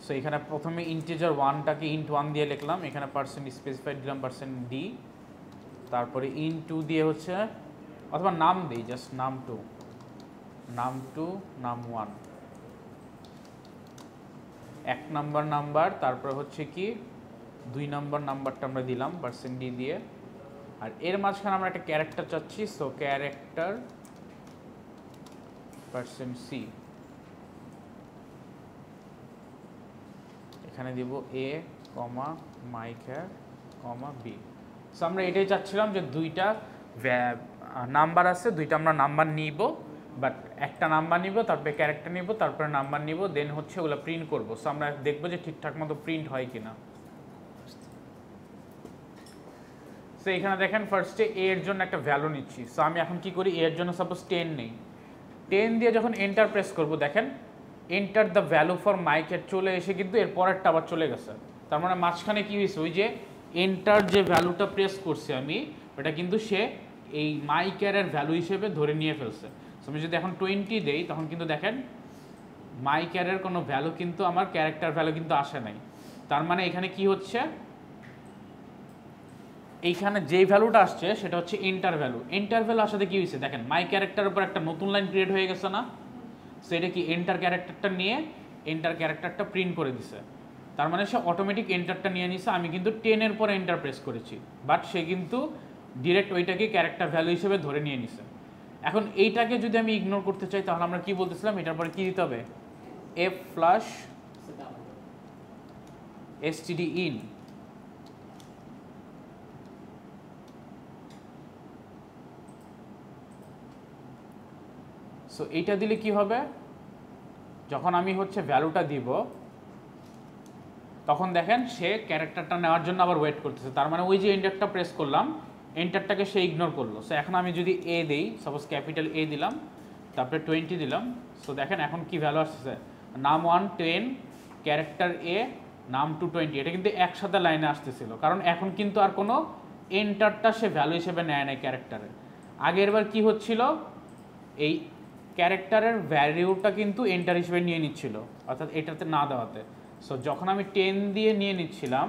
So এখানে প্রথমে ইন্টিজার 1টাকে int 1 দিয়ে লিখলাম, এখানে পার্সেন্ট স্পেসিফাইড দিলাম পার্সেন্ট ডি, তারপরে int 2 দিয়ে হচ্ছে, অথবা নাম দিই জাস্ট নাম 2, নাম 2 নাম 1, 1 নম্বর নাম্বার, তারপরে হচ্ছে কি 2 নম্বর নাম্বারটা আমরা দিলাম পার্সেন্ট ডি দিয়ে, আর এর মাঝখানে আমরা একটা ক্যারেক্টার চাচ্ছি, সো ক্যারেক্টার পার্সেন্ট সি, এখানে দিব এ কমা মাইক্যার কমা বি। সো আমরা এটাই চাচ্ছিলাম যে দুইটা নাম্বার আছে, দুইটা আমরা নাম্বার নিব, বাট একটা নাম্বার নিব, তারপরে ক্যারেক্টার নিব, তারপরে নাম্বার নিব, দেন হচ্ছে ওগুলো প্রিন্ট করব। সো আমরা দেখবো যে ঠিকঠাক মতো প্রিন্ট হয় কিনা। সো এখানে দেখেন ফার্স্টে এ এর জন্য একটা ভ্যালু নিচ্ছি। সো আমি এখন কি করি, এ এর জন্য সাপোজ 10 নেই, 10 দিয়ে যখন এন্টার প্রেস করব, দেখেন এন্টার দ্য ভ্যালু ফর মাইকের চলে এসে কিন্তু এর পরেরটা আবার চলে গেছে। তার মানে মাঝখানে কি হয়েছে, ওই যে এন্টার যে ভ্যালুটা প্রেস করছি আমি, ওটা কিন্তু সে এই মাইক্যারের ভ্যালু হিসেবে ধরে নিয়ে ফেলছে। সো আমি যদি এখন 20 দেই, তখন কিন্তু দেখেন মাইক্যারের কোনো ভ্যালু কিন্তু আমার ক্যারেক্টার ভ্যালু কিন্তু আসে নাই। তার মানে এখানে কি হচ্ছে, এইখানে যেই ভ্যালুটা আসছে সেটা হচ্ছে এন্টার ভ্যালু। এন্টার ভ্যালু আসাতে কি হয়েছে, দেখেন মাই ক্যারেক্টারের উপর একটা নতুন লাইন ক্রিয়েট হয়ে গেছে না। সো এটা কি এন্টার ক্যারেক্টারটা নিয়ে এন্টার ক্যারেক্টারটা প্রিন্ট করে দিছে। তার মানে সে অটোমেটিক এন্টারটা নিয়ে নিছে, আমি কিন্তু 10 এর পরে এন্টার প্রেস করেছি, বাট সে কিন্তু ডিরেক্ট ওইটাকে ক্যারেক্টার ভ্যালু হিসেবে ধরে নিয়ে নিছে। এখন এইটাকে যদি আমি ইগনোর করতে চাই, তাহলে আমরা কি বলতেছিলাম, এটার পরে কি দিতে হবে, f flush STD in. So এইটা দিলে কি হবে, যখন আমি হচ্ছে ভ্যালুটা দিব, তখন দেখেন সে ক্যারেক্টারটা নেওয়ার জন্য আবার ওয়েট করতেছে। তার মানে ওই যে এন্টারটা প্রেস করলাম, এন্টারটাকে সে ইগনোর করলো। সো এখন আমি যদি এ দেই, সাপোজ ক্যাপিটাল এ দিলাম, তারপরে 20 দিলাম, সো দেখেন এখন কি ভ্যালু আসতেছে, নাম 1 10, ক্যারেক্টার এ, নাম 2 20। এটা কিন্তু একসাথে লাইনে আসতেছিল, কারণ এখন কিন্তু আর কোনো এন্টারটা সে ভ্যালু হিসেবে নেয় নাই ক্যারেক্টারের। আগের বার কি হচ্ছিল, এই ক্যারেক্টারের ভ্যালিউটা কিন্তু এন্টার হিসেবে নিয়ে নিচ্ছিল, অর্থাৎ এটাতে না দেওয়াতে। সো যখন আমি 10 দিয়ে নিয়ে নিচ্ছিলাম,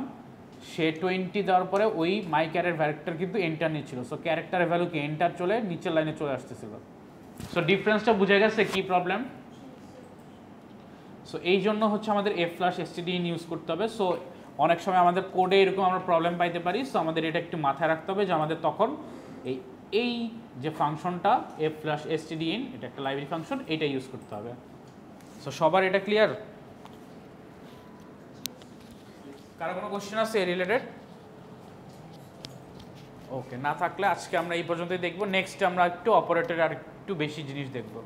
সে 20 দেওয়ার পরে ওই মাই ক্যারেক্টার কিন্তু এন্টার নিচ্ছিল। সো ক্যারেক্টারের ভ্যালু কি এন্টার চলে নিচের লাইনে চলে আসতেছিল। সো ডিফারেন্সটা বুঝে গেছে কি প্রবলেম। সো এই জন্য হচ্ছে আমাদের এফ ফ্ল্যাশ এসটিডি ইউজ করতে হবে। সো অনেক সময় আমাদের কোডে এরকম আমরা প্রবলেম পাইতে পারি। সো আমাদের এটা একটু মাথায় রাখতে হবে যে আমাদের তখন এই যে ফাংশনটা এফ ফ্ল্যাশ এসটিডি ইন, এটা একটা লাইব্রেরি ফাংশন, এটা ইউজ করতে হবে। সো সবার এটা ক্লিয়ার? কারো কোনো কোশ্চেন আছে রিলেটেড? ওকে, না থাকলে আজকে আমরা এই পর্যন্তই দেখবো। নেক্সট আমরা একটু অপারেটর আর একটু বেশি জিনিস দেখবো।